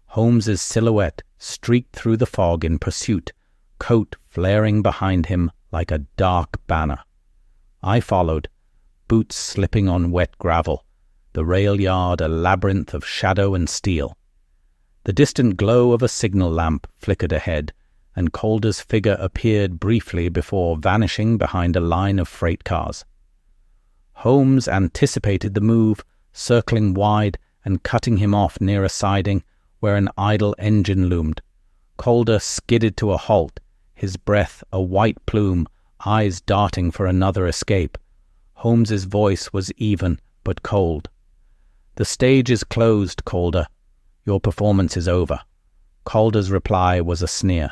Holmes's silhouette streaked through the fog in pursuit, coat flaring behind him like a dark banner. I followed, boots slipping on wet gravel, the rail yard a labyrinth of shadow and steel. The distant glow of a signal lamp flickered ahead, and Calder's figure appeared briefly before vanishing behind a line of freight cars. Holmes anticipated the move, circling wide and cutting him off near a siding where an idle engine loomed. Calder skidded to a halt, his breath a white plume, eyes darting for another escape. Holmes's voice was even but cold. "The stage is closed, Calder. Your performance is over." Calder's reply was a sneer.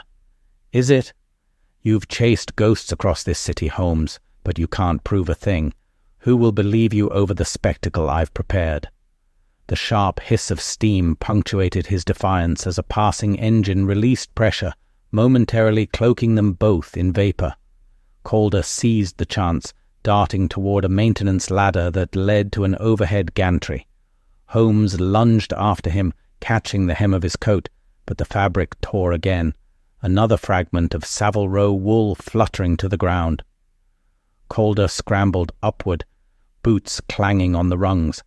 "Is it? You've chased ghosts across this city, Holmes, but you can't prove a thing. Who will believe you over the spectacle I've prepared?" The sharp hiss of steam punctuated his defiance as a passing engine released pressure, momentarily cloaking them both in vapor. Calder seized the chance, darting toward a maintenance ladder that led to an overhead gantry. Holmes lunged after him, catching the hem of his coat, but the fabric tore again, another fragment of Savile Row wool fluttering to the ground. Calder scrambled upward, boots clanging on the rungs.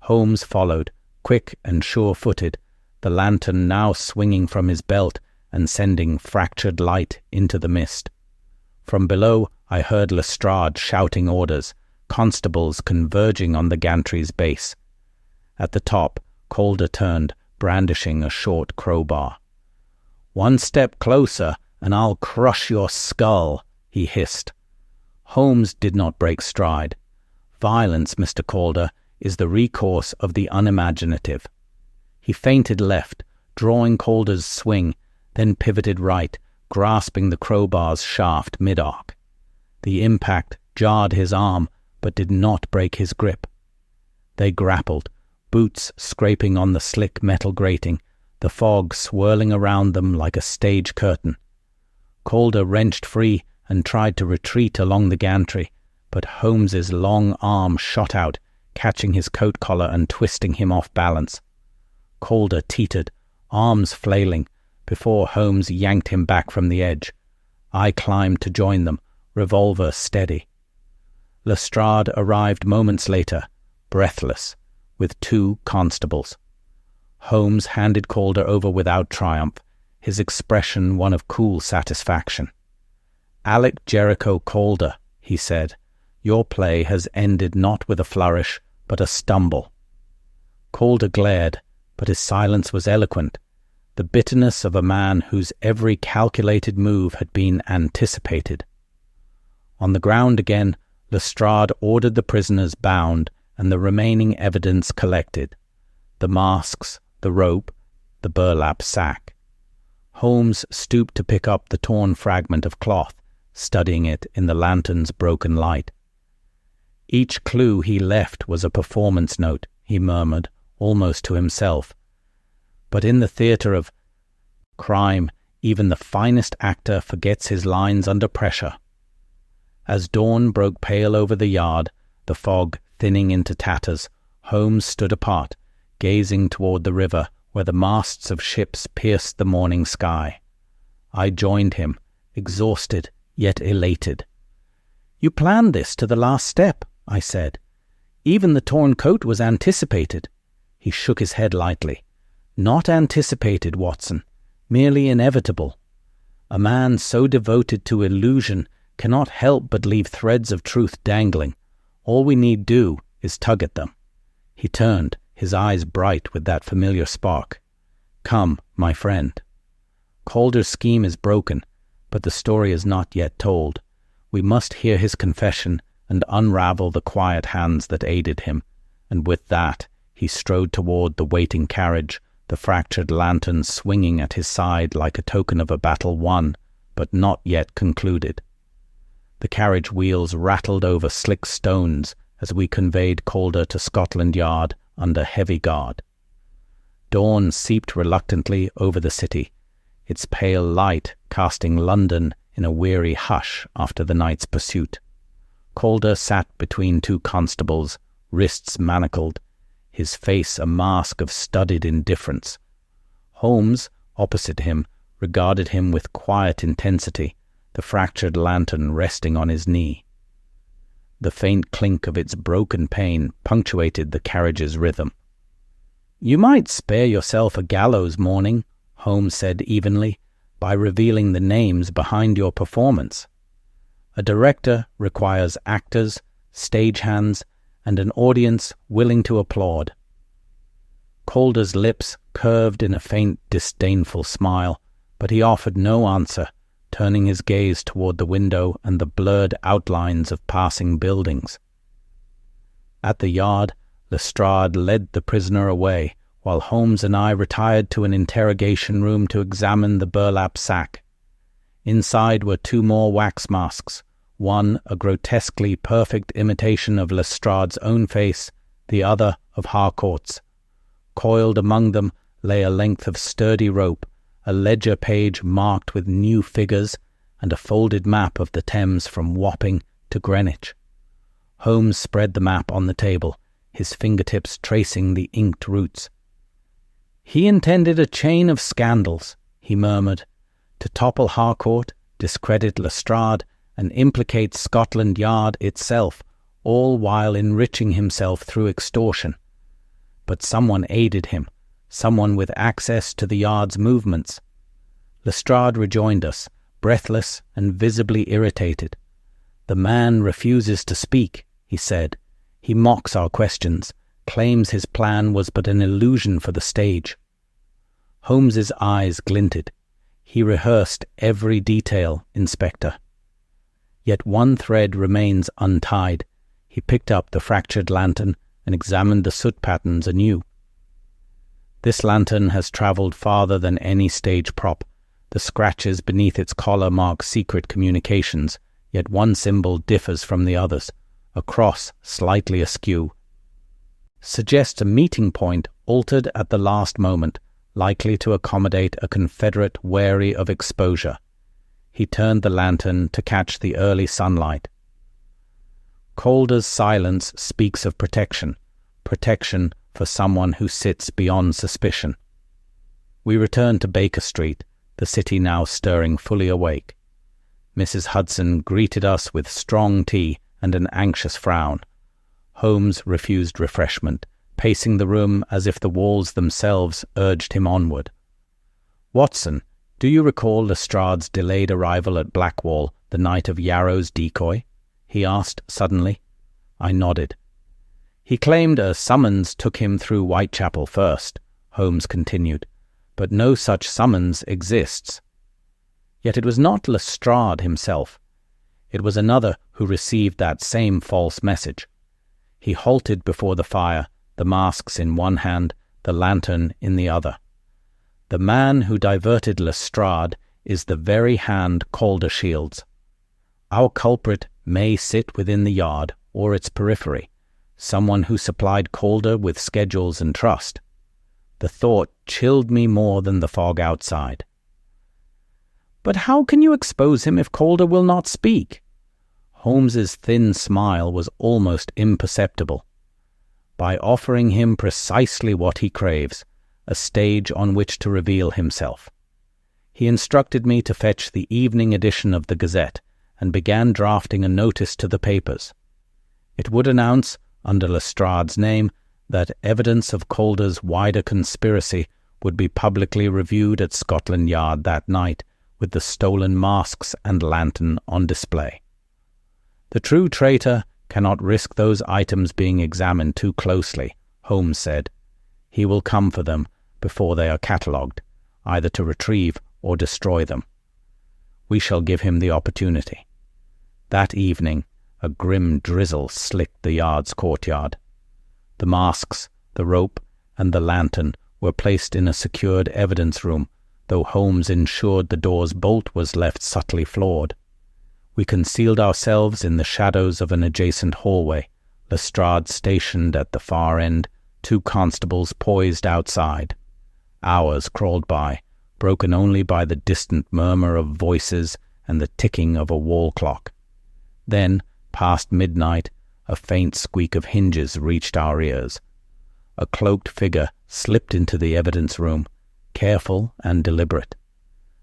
Holmes followed, quick and sure-footed, the lantern now swinging from his belt and sending fractured light into the mist. From below I heard Lestrade shouting orders, constables converging on the gantry's base. At the top, Calder turned, brandishing a short crowbar. "One step closer, and I'll crush your skull," he hissed. Holmes did not break stride. "Violence, Mr. Calder, is the recourse of the unimaginative." He feinted left, drawing Calder's swing, then pivoted right, grasping the crowbar's shaft mid-arc. The impact jarred his arm, but did not break his grip. They grappled, boots scraping on the slick metal grating, the fog swirling around them like a stage curtain. Calder wrenched free and tried to retreat along the gantry, but Holmes's long arm shot out, catching his coat collar and twisting him off balance. Calder teetered, arms flailing, before Holmes yanked him back from the edge. I climbed to join them, revolver steady. Lestrade arrived moments later, breathless, with 2 constables. Holmes handed Calder over without triumph, his expression one of cool satisfaction. "Alec Jericho Calder," he said, "your play has ended not with a flourish, but a stumble." Calder glared, but his silence was eloquent, the bitterness of a man whose every calculated move had been anticipated. On the ground again, Lestrade ordered the prisoners bound and the remaining evidence collected: the masks, the rope, the burlap sack. Holmes stooped to pick up the torn fragment of cloth, studying it in the lantern's broken light. "Each clue he left was a performance note," he murmured, almost to himself. But in the theatre of crime, even the finest actor forgets his lines under pressure. As dawn broke pale over the yard, the fog thinning into tatters, Holmes stood apart, gazing toward the river where the masts of ships pierced the morning sky. I joined him, exhausted yet elated. "You planned this to the last step," I said. "Even the torn coat was anticipated." He shook his head lightly. "Not anticipated, Watson, merely inevitable. A man so devoted to illusion cannot help but leave threads of truth dangling. All we need do is tug at them." He turned, his eyes bright with that familiar spark. "Come, my friend. Calder's scheme is broken, but the story is not yet told. We must hear his confession and unravel the quiet hands that aided him." And with that, he strode toward the waiting carriage, the fractured lantern swinging at his side like a token of a battle won, but not yet concluded. The carriage wheels rattled over slick stones as we conveyed Calder to Scotland Yard under heavy guard. Dawn seeped reluctantly over the city, its pale light casting London in a weary hush after the night's pursuit. Calder sat between 2 constables, wrists manacled, his face a mask of studied indifference. Holmes, opposite him, regarded him with quiet intensity, the fractured lantern resting on his knee. The faint clink of its broken pane punctuated the carriage's rhythm. "You might spare yourself a gallows morning," Holmes said evenly, "by revealing the names behind your performance. A director requires actors, stagehands, and an audience willing to applaud." Calder's lips curved in a faint, disdainful smile, but he offered no answer, turning his gaze toward the window and the blurred outlines of passing buildings. At the yard, Lestrade led the prisoner away, while Holmes and I retired to an interrogation room to examine the burlap sack. Inside were 2 more wax masks, one a grotesquely perfect imitation of Lestrade's own face, the other of Harcourts. Coiled among them lay a length of sturdy rope, a ledger page marked with new figures, and a folded map of the Thames from Wapping to Greenwich. Holmes spread the map on the table, his fingertips tracing the inked routes. "He intended a chain of scandals," he murmured, "to topple Harcourt, discredit Lestrade, and implicate Scotland Yard itself, all while enriching himself through extortion. But someone aided him, someone with access to the Yard's movements." Lestrade rejoined us, breathless and visibly irritated. "The man refuses to speak," he said. "He mocks our questions, claims his plan was but an illusion for the stage." Holmes's eyes glinted. "He rehearsed every detail, Inspector." Yet one thread remains untied. He picked up the fractured lantern and examined the soot patterns anew. "This lantern has travelled farther than any stage prop. The scratches beneath its collar mark secret communications, yet one symbol differs from the others, a cross slightly askew. Suggests a meeting point altered at the last moment, likely to accommodate a Confederate wary of exposure." He turned the lantern to catch the early sunlight. "Calder's silence speaks of protection for someone who sits beyond suspicion." We returned to Baker Street, the city now stirring fully awake. Mrs. Hudson greeted us with strong tea and an anxious frown. Holmes refused refreshment, pacing the room as if the walls themselves urged him onward. "Watson, do you recall Lestrade's delayed arrival at Blackwall the night of Yarrow's decoy?" he asked suddenly. I nodded. "He claimed a summons took him through Whitechapel first," Holmes continued, "but no such summons exists." Yet it was not Lestrade himself. It was another who received that same false message. He halted before the fire, the masks in one hand, the lantern in the other. "The man who diverted Lestrade is the very hand Calder shields. Our culprit may sit within the Yard or its periphery, someone who supplied Calder with schedules and trust." The thought chilled me more than the fog outside. "But how can you expose him if Calder will not speak?" Holmes's thin smile was almost imperceptible. "By offering him precisely what he craves, a stage on which to reveal himself." He instructed me to fetch the evening edition of the Gazette and began drafting a notice to the papers. It would announce, under Lestrade's name, that evidence of Calder's wider conspiracy would be publicly reviewed at Scotland Yard that night, with the stolen masks and lantern on display. "The true traitor cannot risk those items being examined too closely," Holmes said. "He will come for them before they are catalogued, either to retrieve or destroy them. We shall give him the opportunity." That evening, a grim drizzle slicked the Yard's courtyard. The masks, the rope, and the lantern were placed in a secured evidence room, though Holmes ensured the door's bolt was left subtly flawed. We concealed ourselves in the shadows of an adjacent hallway, Lestrade stationed at the far end, 2 constables poised outside. Hours crawled by, broken only by the distant murmur of voices and the ticking of a wall clock. Then, past midnight, a faint squeak of hinges reached our ears. A cloaked figure slipped into the evidence room, careful and deliberate.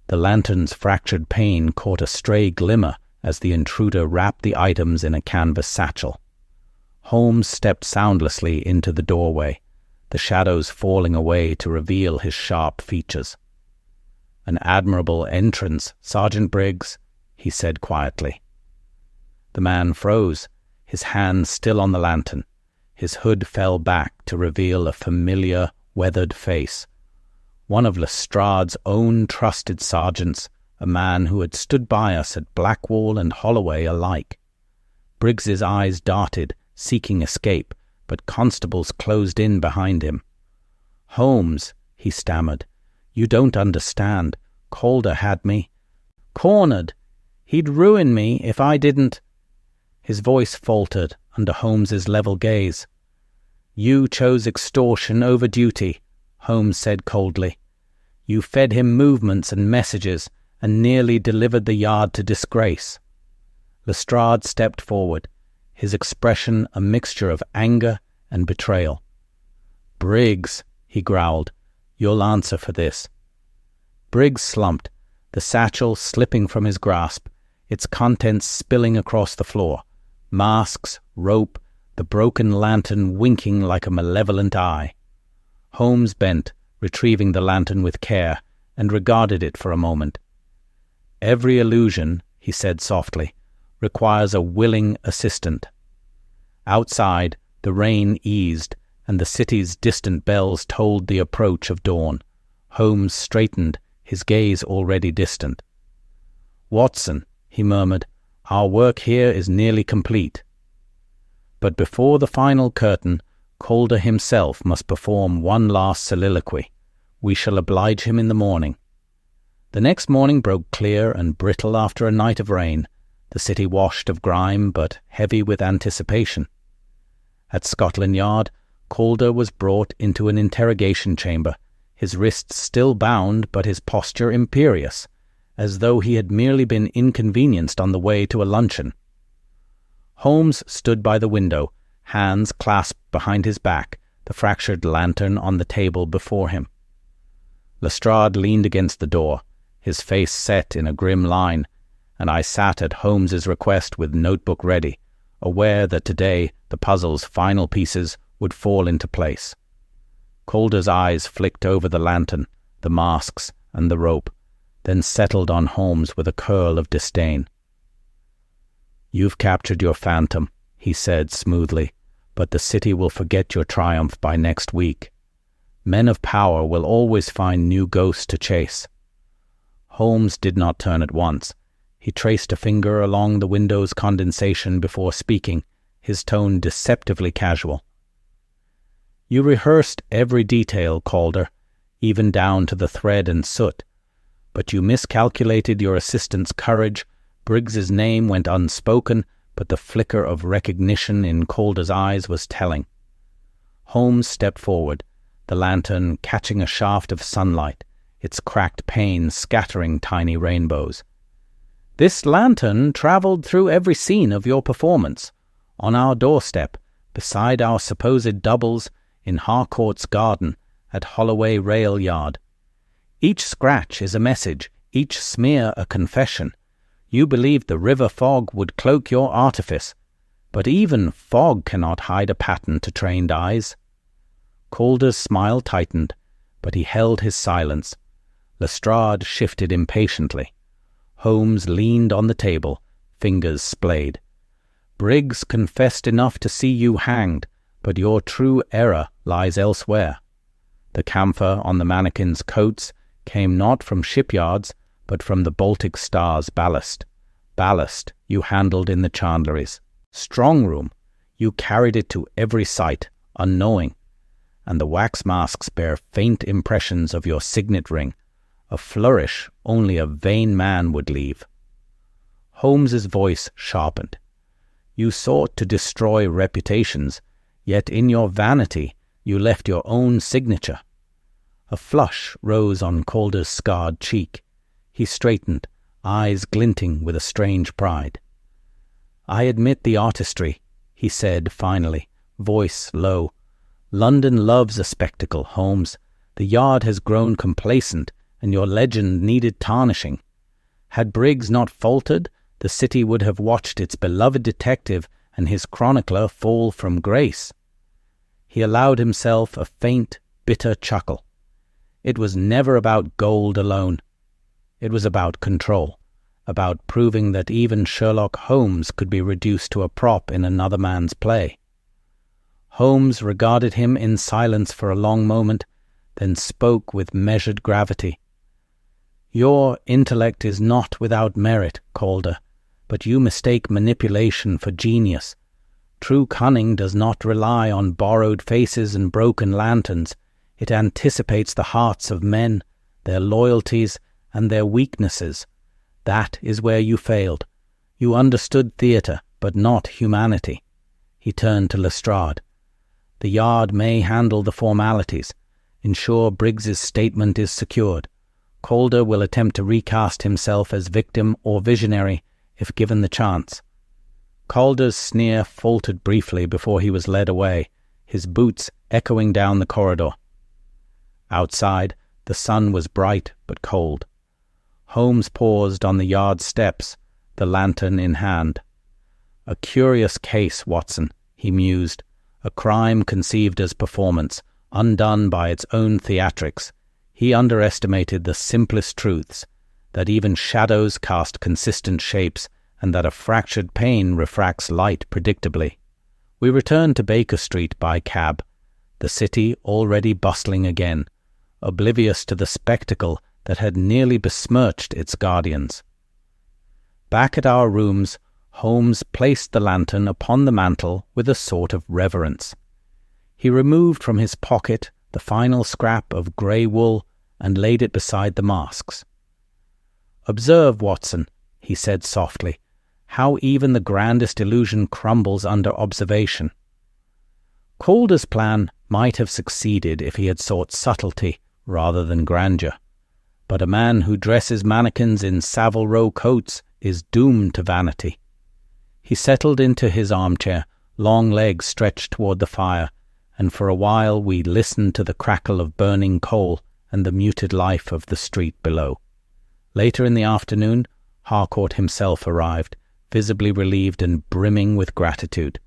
The lantern's fractured pane caught a stray glimmer as the intruder wrapped the items in a canvas satchel. Holmes stepped soundlessly into the doorway, the shadows falling away to reveal his sharp features. "An admirable entrance, Sergeant Briggs," he said quietly. The man froze, his hand still on the lantern. His hood fell back to reveal a familiar, weathered face. One of Lestrade's own trusted sergeants, a man who had stood by us at Blackwall and Holloway alike. Briggs's eyes darted, seeking escape, but constables closed in behind him. "Holmes," he stammered, "you don't understand. Calder had me cornered. He'd ruin me if I didn't—" His voice faltered under Holmes's level gaze. "You chose extortion over duty," Holmes said coldly. "You fed him movements and messages and nearly delivered the Yard to disgrace." Lestrade stepped forward, his expression a mixture of anger and betrayal. "Briggs," he growled, "you'll answer for this." Briggs slumped, the satchel slipping from his grasp, its contents spilling across the floor. Masks, rope, the broken lantern winking like a malevolent eye. Holmes bent, retrieving the lantern with care, and regarded it for a moment. "Every illusion," he said softly, "requires a willing assistant." Outside, the rain eased, and the city's distant bells told the approach of dawn. Holmes straightened, his gaze already distant. "Watson," he murmured, "our work here is nearly complete." But before the final curtain, Calder himself must perform one last soliloquy. We shall oblige him in the morning. The next morning broke clear and brittle after a night of rain, the city washed of grime but heavy with anticipation. At Scotland Yard, Calder was brought into an interrogation chamber, his wrists still bound but his posture imperious, as though he had merely been inconvenienced on the way to a luncheon. Holmes stood by the window, hands clasped behind his back, the fractured lantern on the table before him. Lestrade leaned against the door, his face set in a grim line, and I sat at Holmes's request with notebook ready, aware that today the puzzle's final pieces would fall into place. Calder's eyes flicked over the lantern, the masks, and the rope, then settled on Holmes with a curl of disdain. "You've captured your phantom," he said smoothly, "but the city will forget your triumph by next week. Men of power will always find new ghosts to chase." Holmes did not turn at once. He traced a finger along the window's condensation before speaking, his tone deceptively casual. "You rehearsed every detail, Calder, even down to the thread and soot. But you miscalculated your assistant's courage. Briggs's name went unspoken, but the flicker of recognition in Calder's eyes was telling." Holmes stepped forward, the lantern catching a shaft of sunlight, its cracked pane scattering tiny rainbows. "This lantern travelled through every scene of your performance, on our doorstep, beside our supposed doubles, in Harcourt's garden, at Holloway Rail Yard. Each scratch is a message, each smear a confession. You believed the river fog would cloak your artifice, but even fog cannot hide a pattern to trained eyes." Calder's smile tightened, but he held his silence. Lestrade shifted impatiently. Holmes leaned on the table, fingers splayed. "Briggs confessed enough to see you hanged, but your true error lies elsewhere. The camphor on the mannequins' coats came not from shipyards, but from the Baltic Star's ballast. Ballast you handled in the chandleries. Strong room, you carried it to every site, unknowing. And the wax masks bear faint impressions of your signet ring, a flourish only a vain man would leave." Holmes's voice sharpened. "You sought to destroy reputations, yet in your vanity you left your own signature." A flush rose on Calder's scarred cheek. He straightened, eyes glinting with a strange pride. "I admit the artistry," he said finally, voice low. "London loves a spectacle, Holmes. The Yard has grown complacent, and your legend needed tarnishing. Had Briggs not faltered, the city would have watched its beloved detective and his chronicler fall from grace." He allowed himself a faint, bitter chuckle. It was never about gold alone. It was about control, about proving that even Sherlock Holmes could be reduced to a prop in another man's play. Holmes regarded him in silence for a long moment, then spoke with measured gravity. "Your intellect is not without merit, Calder, but you mistake manipulation for genius. True cunning does not rely on borrowed faces and broken lanterns. It anticipates the hearts of men, their loyalties, and their weaknesses. That is where you failed. You understood theatre, but not humanity." He turned to Lestrade. The Yard may handle the formalities, ensure Briggs's statement is secured. Calder will attempt to recast himself as victim or visionary if given the chance. Calder's sneer faltered briefly before he was led away, his boots echoing down the corridor. Outside, the sun was bright but cold. Holmes paused on the Yard steps, the lantern in hand. "A curious case, Watson," he mused. "A crime conceived as performance, undone by its own theatrics. He underestimated the simplest truths, that even shadows cast consistent shapes, and that a fractured pane refracts light predictably." We returned to Baker Street by cab, the city already bustling again, oblivious to the spectacle that had nearly besmirched its guardians. Back at our rooms, Holmes placed the lantern upon the mantel with a sort of reverence. He removed from his pocket the final scrap of grey wool and laid it beside the masks. "Observe, Watson," he said softly, "how even the grandest illusion crumbles under observation." Calder's plan might have succeeded if he had sought subtlety rather than grandeur, but a man who dresses mannequins in Savile Row coats is doomed to vanity. He settled into his armchair, long legs stretched toward the fire, and for a while we listened to the crackle of burning coal and the muted life of the street below. Later in the afternoon, Harcourt himself arrived, visibly relieved and brimming with gratitude.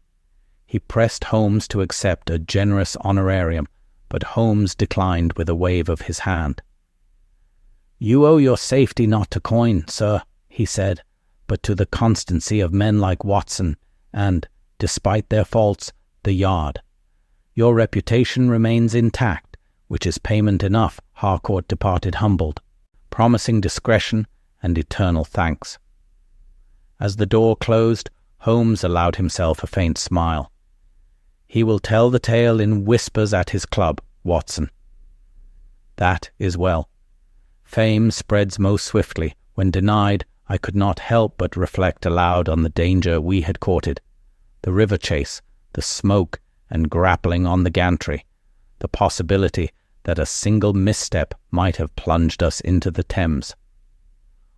He pressed Holmes to accept a generous honorarium, but Holmes declined with a wave of his hand. "You owe your safety not to coin, sir," he said, "but to the constancy of men like Watson and, despite their faults, the Yard. Your reputation remains intact, which is payment enough." Harcourt departed humbled, promising discretion and eternal thanks. As the door closed, Holmes allowed himself a faint smile. "He will tell the tale in whispers at his club, Watson." "That is well. Fame spreads most swiftly. When denied, I could not help but reflect aloud on the danger we had courted. The river chase, the smoke and grappling on the gantry, the possibility that a single misstep might have plunged us into the Thames."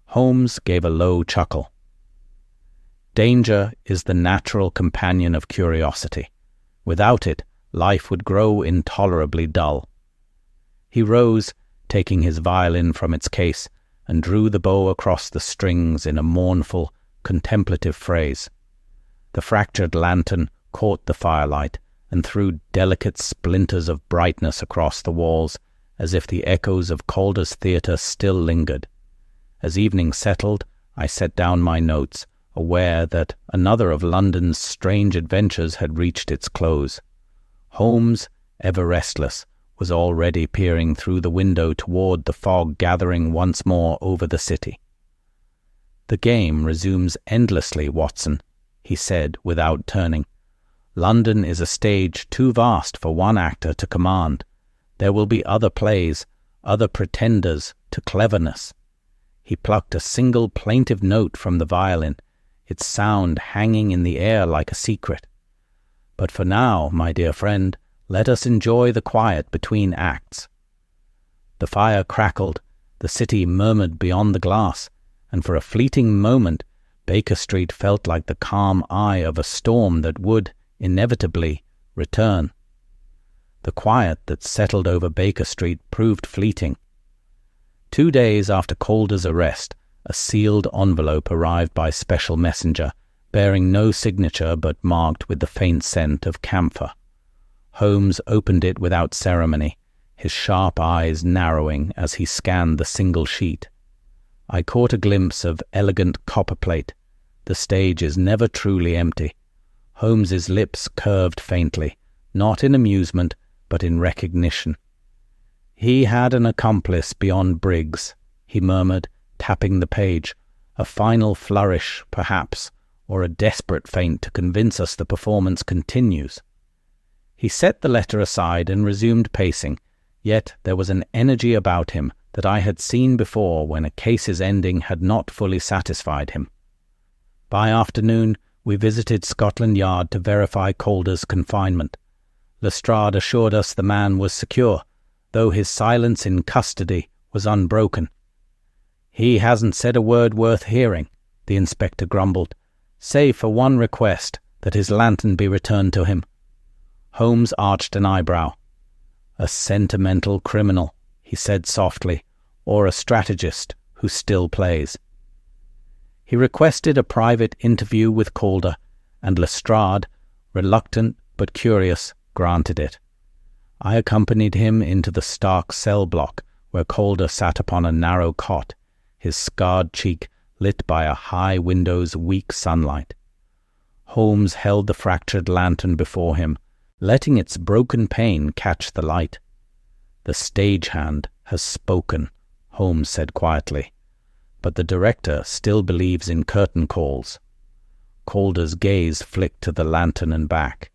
Holmes gave a low chuckle. "Danger is the natural companion of curiosity. Without it, life would grow intolerably dull." He rose, taking his violin from its case, and drew the bow across the strings in a mournful, contemplative phrase. The fractured lantern caught the firelight and threw delicate splinters of brightness across the walls, as if the echoes of Calder's theatre still lingered. As evening settled, I set down my notes, aware that another of London's strange adventures had reached its close. Holmes, ever restless, was already peering through the window toward the fog gathering once more over the city. "The game resumes endlessly, Watson," he said without turning. "London is a stage too vast for one actor to command. There will be other plays, other pretenders to cleverness." He plucked a single plaintive note from the violin, its sound hanging in the air like a secret. "But for now, my dear friend, let us enjoy the quiet between acts." The fire crackled, the city murmured beyond the glass, and for a fleeting moment Baker Street felt like the calm eye of a storm that would, inevitably, return. The quiet that settled over Baker Street proved fleeting. 2 days after Calder's arrest, a sealed envelope arrived by special messenger, bearing no signature but marked with the faint scent of camphor. Holmes opened it without ceremony, his sharp eyes narrowing as he scanned the single sheet. I caught a glimpse of elegant copperplate. The stage is never truly empty. Holmes's lips curved faintly, not in amusement, but in recognition. "He had an accomplice beyond Briggs," he murmured, tapping the page. "A final flourish, perhaps, or a desperate feint to convince us the performance continues." He set the letter aside and resumed pacing, yet there was an energy about him that I had seen before when a case's ending had not fully satisfied him. By afternoon, we visited Scotland Yard to verify Calder's confinement. Lestrade assured us the man was secure, though his silence in custody was unbroken. "He hasn't said a word worth hearing," the inspector grumbled, "save for one request, that his lantern be returned to him." Holmes arched an eyebrow. "A sentimental criminal," he said softly, "or a strategist who still plays." He requested a private interview with Calder, and Lestrade, reluctant but curious, granted it. I accompanied him into the stark cell block, where Calder sat upon a narrow cot, his scarred cheek lit by a high window's weak sunlight. Holmes held the fractured lantern before him, letting its broken pane catch the light. "The stagehand has spoken," Holmes said quietly, "but the director still believes in curtain calls." Calder's gaze flicked to the lantern and back.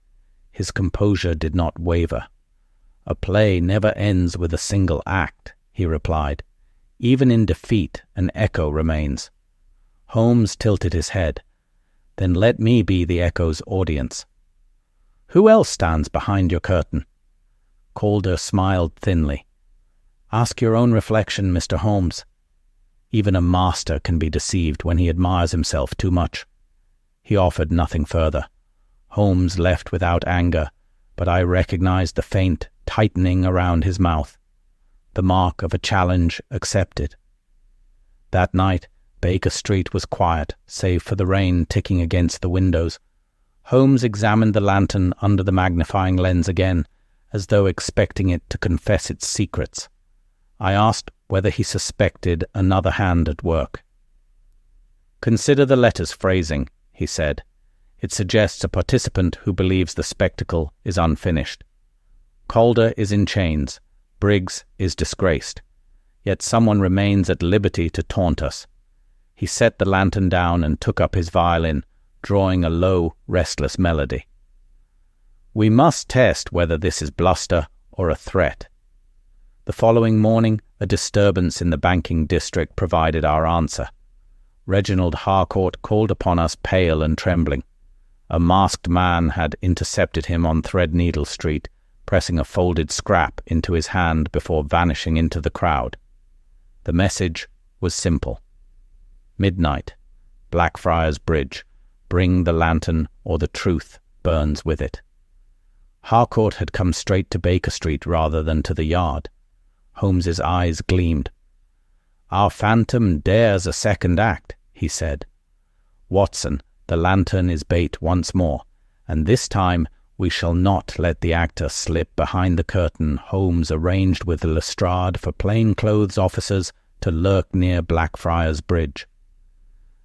His composure did not waver. "A play never ends with a single act," he replied. "Even in defeat, an echo remains." Holmes tilted his head. "Then let me be the echo's audience." "Who else stands behind your curtain?" Calder smiled thinly. "Ask your own reflection, Mr. Holmes. Even a master can be deceived when he admires himself too much." He offered nothing further. Holmes left without anger, but I recognized the faint tightening around his mouth, the mark of a challenge accepted. That night, Baker Street was quiet, save for the rain ticking against the windows. Holmes examined the lantern under the magnifying lens again, as though expecting it to confess its secrets. I asked whether he suspected another hand at work. "Consider the letter's phrasing," he said. "It suggests a participant who believes the spectacle is unfinished. Calder is in chains. Briggs is disgraced. Yet someone remains at liberty to taunt us." He set the lantern down and took up his violin, drawing a low, restless melody. "We must test whether this is bluster or a threat." The following morning, a disturbance in the banking district provided our answer. Reginald Harcourt called upon us pale and trembling. A masked man had intercepted him on Threadneedle Street, pressing a folded scrap into his hand before vanishing into the crowd. The message was simple. "Midnight, Blackfriars Bridge. Bring the lantern or the truth burns with it." Harcourt had come straight to Baker Street rather than to the yard. Holmes's eyes gleamed. "Our phantom dares a second act," he said. "Watson, the lantern is bait once more, and this time we shall not let the actor slip behind the curtain Holmes arranged with Lestrade for plainclothes officers to lurk near Blackfriars Bridge."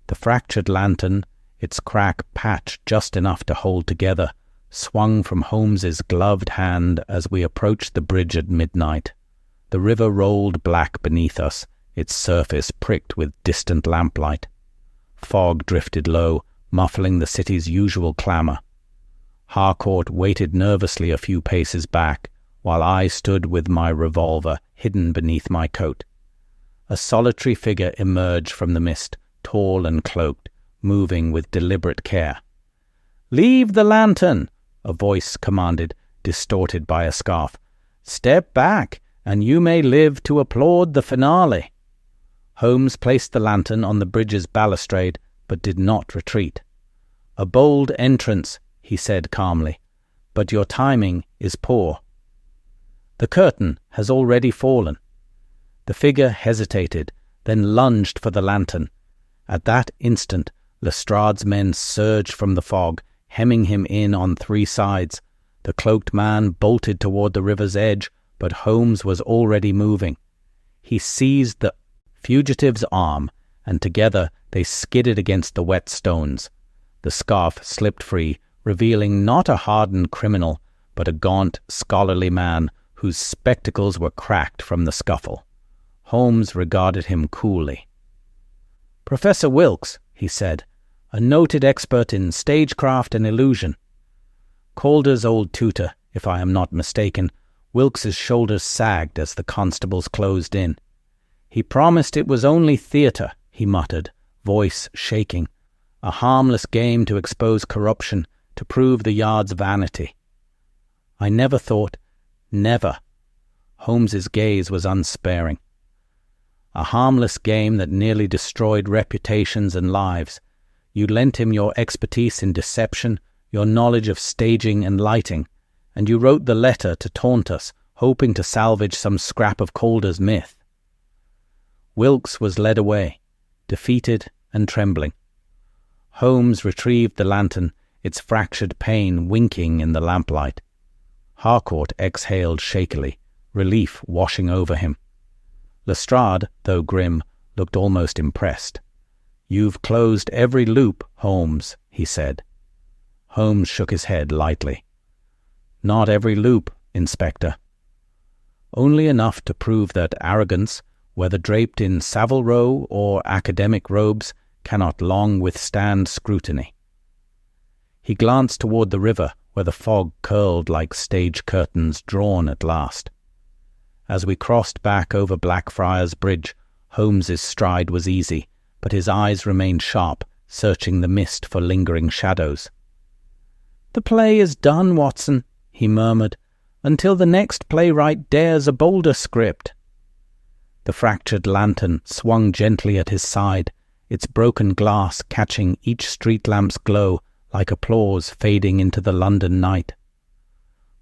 The fractured lantern, its crack patched just enough to hold together, swung from Holmes's gloved hand as we approached the bridge at midnight. The river rolled black beneath us, its surface pricked with distant lamplight. Fog drifted low, muffling the city's usual clamour. Harcourt waited nervously a few paces back, while I stood with my revolver hidden beneath my coat. A solitary figure emerged from the mist, tall and cloaked, moving with deliberate care. "Leave the lantern," a voice commanded, distorted by a scarf. "Step back, and you may live to applaud the finale." Holmes placed the lantern on the bridge's balustrade, but did not retreat. "A bold entrance," he said calmly, "but your timing is poor. The curtain has already fallen." The figure hesitated, then lunged for the lantern. At that instant, Lestrade's men surged from the fog, hemming him in on three sides. The cloaked man bolted toward the river's edge, but Holmes was already moving. He seized the fugitive's arm, and together they skidded against the wet stones. The scarf slipped free, revealing not a hardened criminal, but a gaunt, scholarly man whose spectacles were cracked from the scuffle. Holmes regarded him coolly. "Professor Wilkes," he said, "a noted expert in stagecraft and illusion." Calder's old tutor, if I am not mistaken. Wilkes's shoulders sagged as the constables closed in. "He promised it was only theatre," he muttered, voice shaking. "A harmless game to expose corruption, to prove the yard's vanity." I never thought— Never. Holmes's gaze was unsparing. A harmless game that nearly destroyed reputations and lives. You lent him your expertise in deception, your knowledge of staging and lighting, and you wrote the letter to taunt us, hoping to salvage some scrap of Calder's myth. Wilkes was led away, defeated and trembling. Holmes retrieved the lantern, its fractured pane winking in the lamplight. Harcourt exhaled shakily, relief washing over him. Lestrade, though grim, looked almost impressed. "You've closed every loop, Holmes," he said. Holmes shook his head lightly. "Not every loop, Inspector. Only enough to prove that arrogance, whether draped in Savile Row or academic robes, cannot long withstand scrutiny." He glanced toward the river, where the fog curled like stage curtains drawn at last. As we crossed back over Blackfriars Bridge, Holmes's stride was easy, but his eyes remained sharp, searching the mist for lingering shadows. "The play is done, Watson," he murmured, "until the next playwright dares a bolder script." The fractured lantern swung gently at his side, its broken glass catching each street lamp's glow like applause fading into the London night.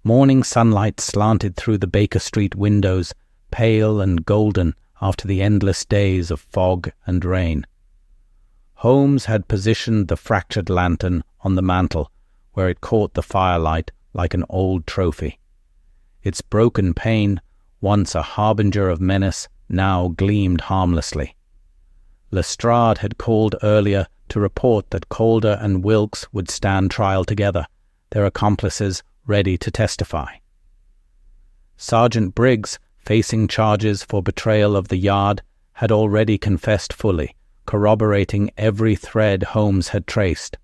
Morning sunlight slanted through the Baker Street windows, pale and golden after the endless days of fog and rain. Holmes had positioned the fractured lantern on the mantel, where it caught the firelight like an old trophy. Its broken pane, once a harbinger of menace, now gleamed harmlessly. Lestrade had called earlier to report that Calder and Wilkes would stand trial together, their accomplices ready to testify. Sergeant Briggs, facing charges for betrayal of the Yard, had already confessed fully, corroborating every thread Holmes had traced.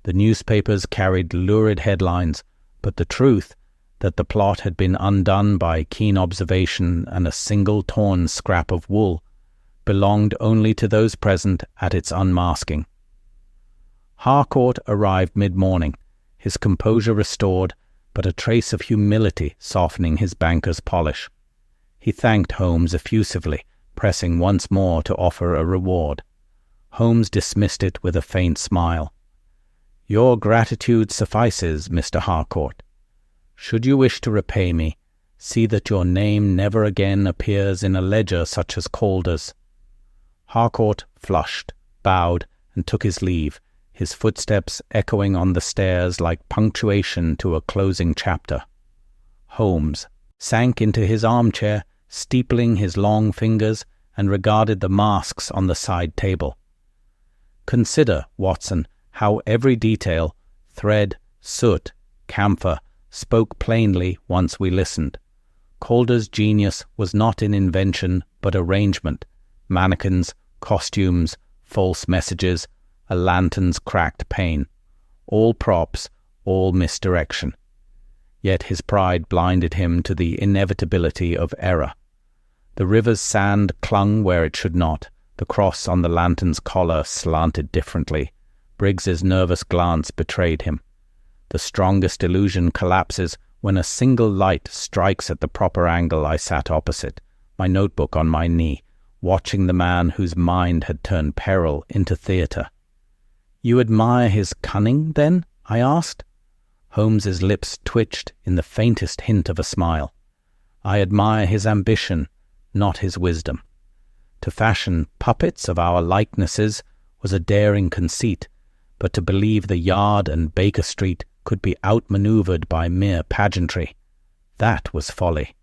The newspapers carried lurid headlines, but the truth, that the plot had been undone by keen observation and a single torn scrap of wool, belonged only to those present at its unmasking. Harcourt arrived mid-morning, his composure restored, but a trace of humility softening his banker's polish. He thanked Holmes effusively, pressing once more to offer a reward. Holmes dismissed it with a faint smile. "Your gratitude suffices, Mr. Harcourt. Should you wish to repay me, see that your name never again appears in a ledger such as Calder's." Harcourt flushed, bowed, and took his leave, his footsteps echoing on the stairs like punctuation to a closing chapter. Holmes sank into his armchair, steepling his long fingers, and regarded the masks on the side table. "Consider, Watson, how every detail, thread, soot, camphor, spoke plainly once we listened. Calder's genius was not in invention but arrangement, mannequins, costumes, false messages, a lantern's cracked pane. All props, all misdirection. Yet his pride blinded him to the inevitability of error. The river's sand clung where it should not, the cross on the lantern's collar slanted differently. Briggs's nervous glance betrayed him. The strongest illusion collapses when a single light strikes at the proper angle. I sat opposite, my notebook on my knee, watching the man whose mind had turned peril into theatre. "You admire his cunning, then?" I asked. Holmes's lips twitched in the faintest hint of a smile. "I admire his ambition, not his wisdom. To fashion puppets of our likenesses was a daring conceit, but to believe the Yard and Baker Street could be outmanoeuvred by mere pageantry, that was folly."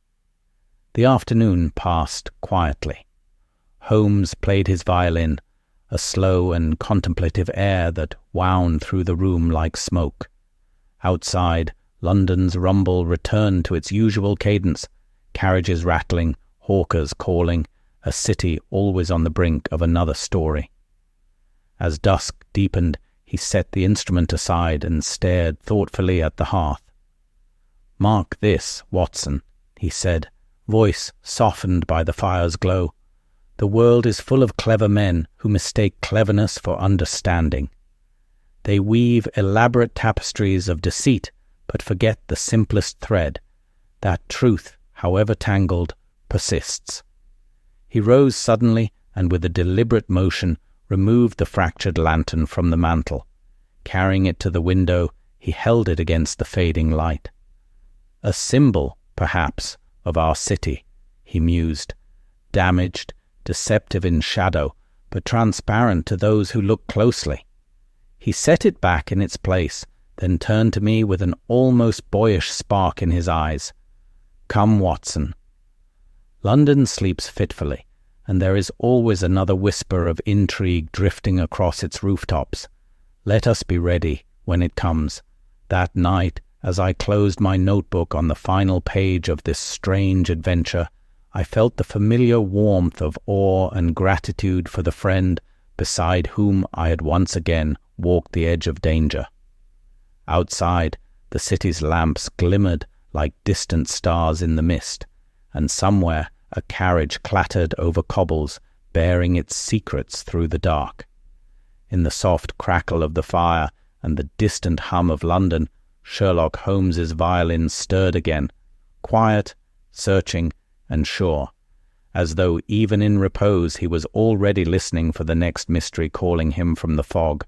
The afternoon passed quietly. Holmes played his violin, a slow and contemplative air that wound through the room like smoke. Outside, London's rumble returned to its usual cadence, carriages rattling, hawkers calling, a city always on the brink of another story. As dusk deepened, he set the instrument aside and stared thoughtfully at the hearth. "Mark this, Watson," he said, voice softened by the fire's glow. "The world is full of clever men who mistake cleverness for understanding. They weave elaborate tapestries of deceit, but forget the simplest thread, that truth, however tangled, persists. He rose suddenly and with a deliberate motion removed the fractured lantern from the mantel. Carrying it to the window, he held it against the fading light. A symbol, perhaps, of our city, he mused, damaged, deceptive in shadow, but transparent to those who look closely. He set it back in its place, then turned to me with an almost boyish spark in his eyes. "Come, Watson. London sleeps fitfully, and there is always another whisper of intrigue drifting across its rooftops. Let us be ready when it comes." That night, as I closed my notebook on the final page of this strange adventure, I felt the familiar warmth of awe and gratitude for the friend beside whom I had once again walked the edge of danger. Outside, the city's lamps glimmered like distant stars in the mist, and somewhere a carriage clattered over cobbles, bearing its secrets through the dark. In the soft crackle of the fire and the distant hum of London, Sherlock Holmes's violin stirred again, quiet, searching, and sure, as though even in repose he was already listening for the next mystery calling him from the fog.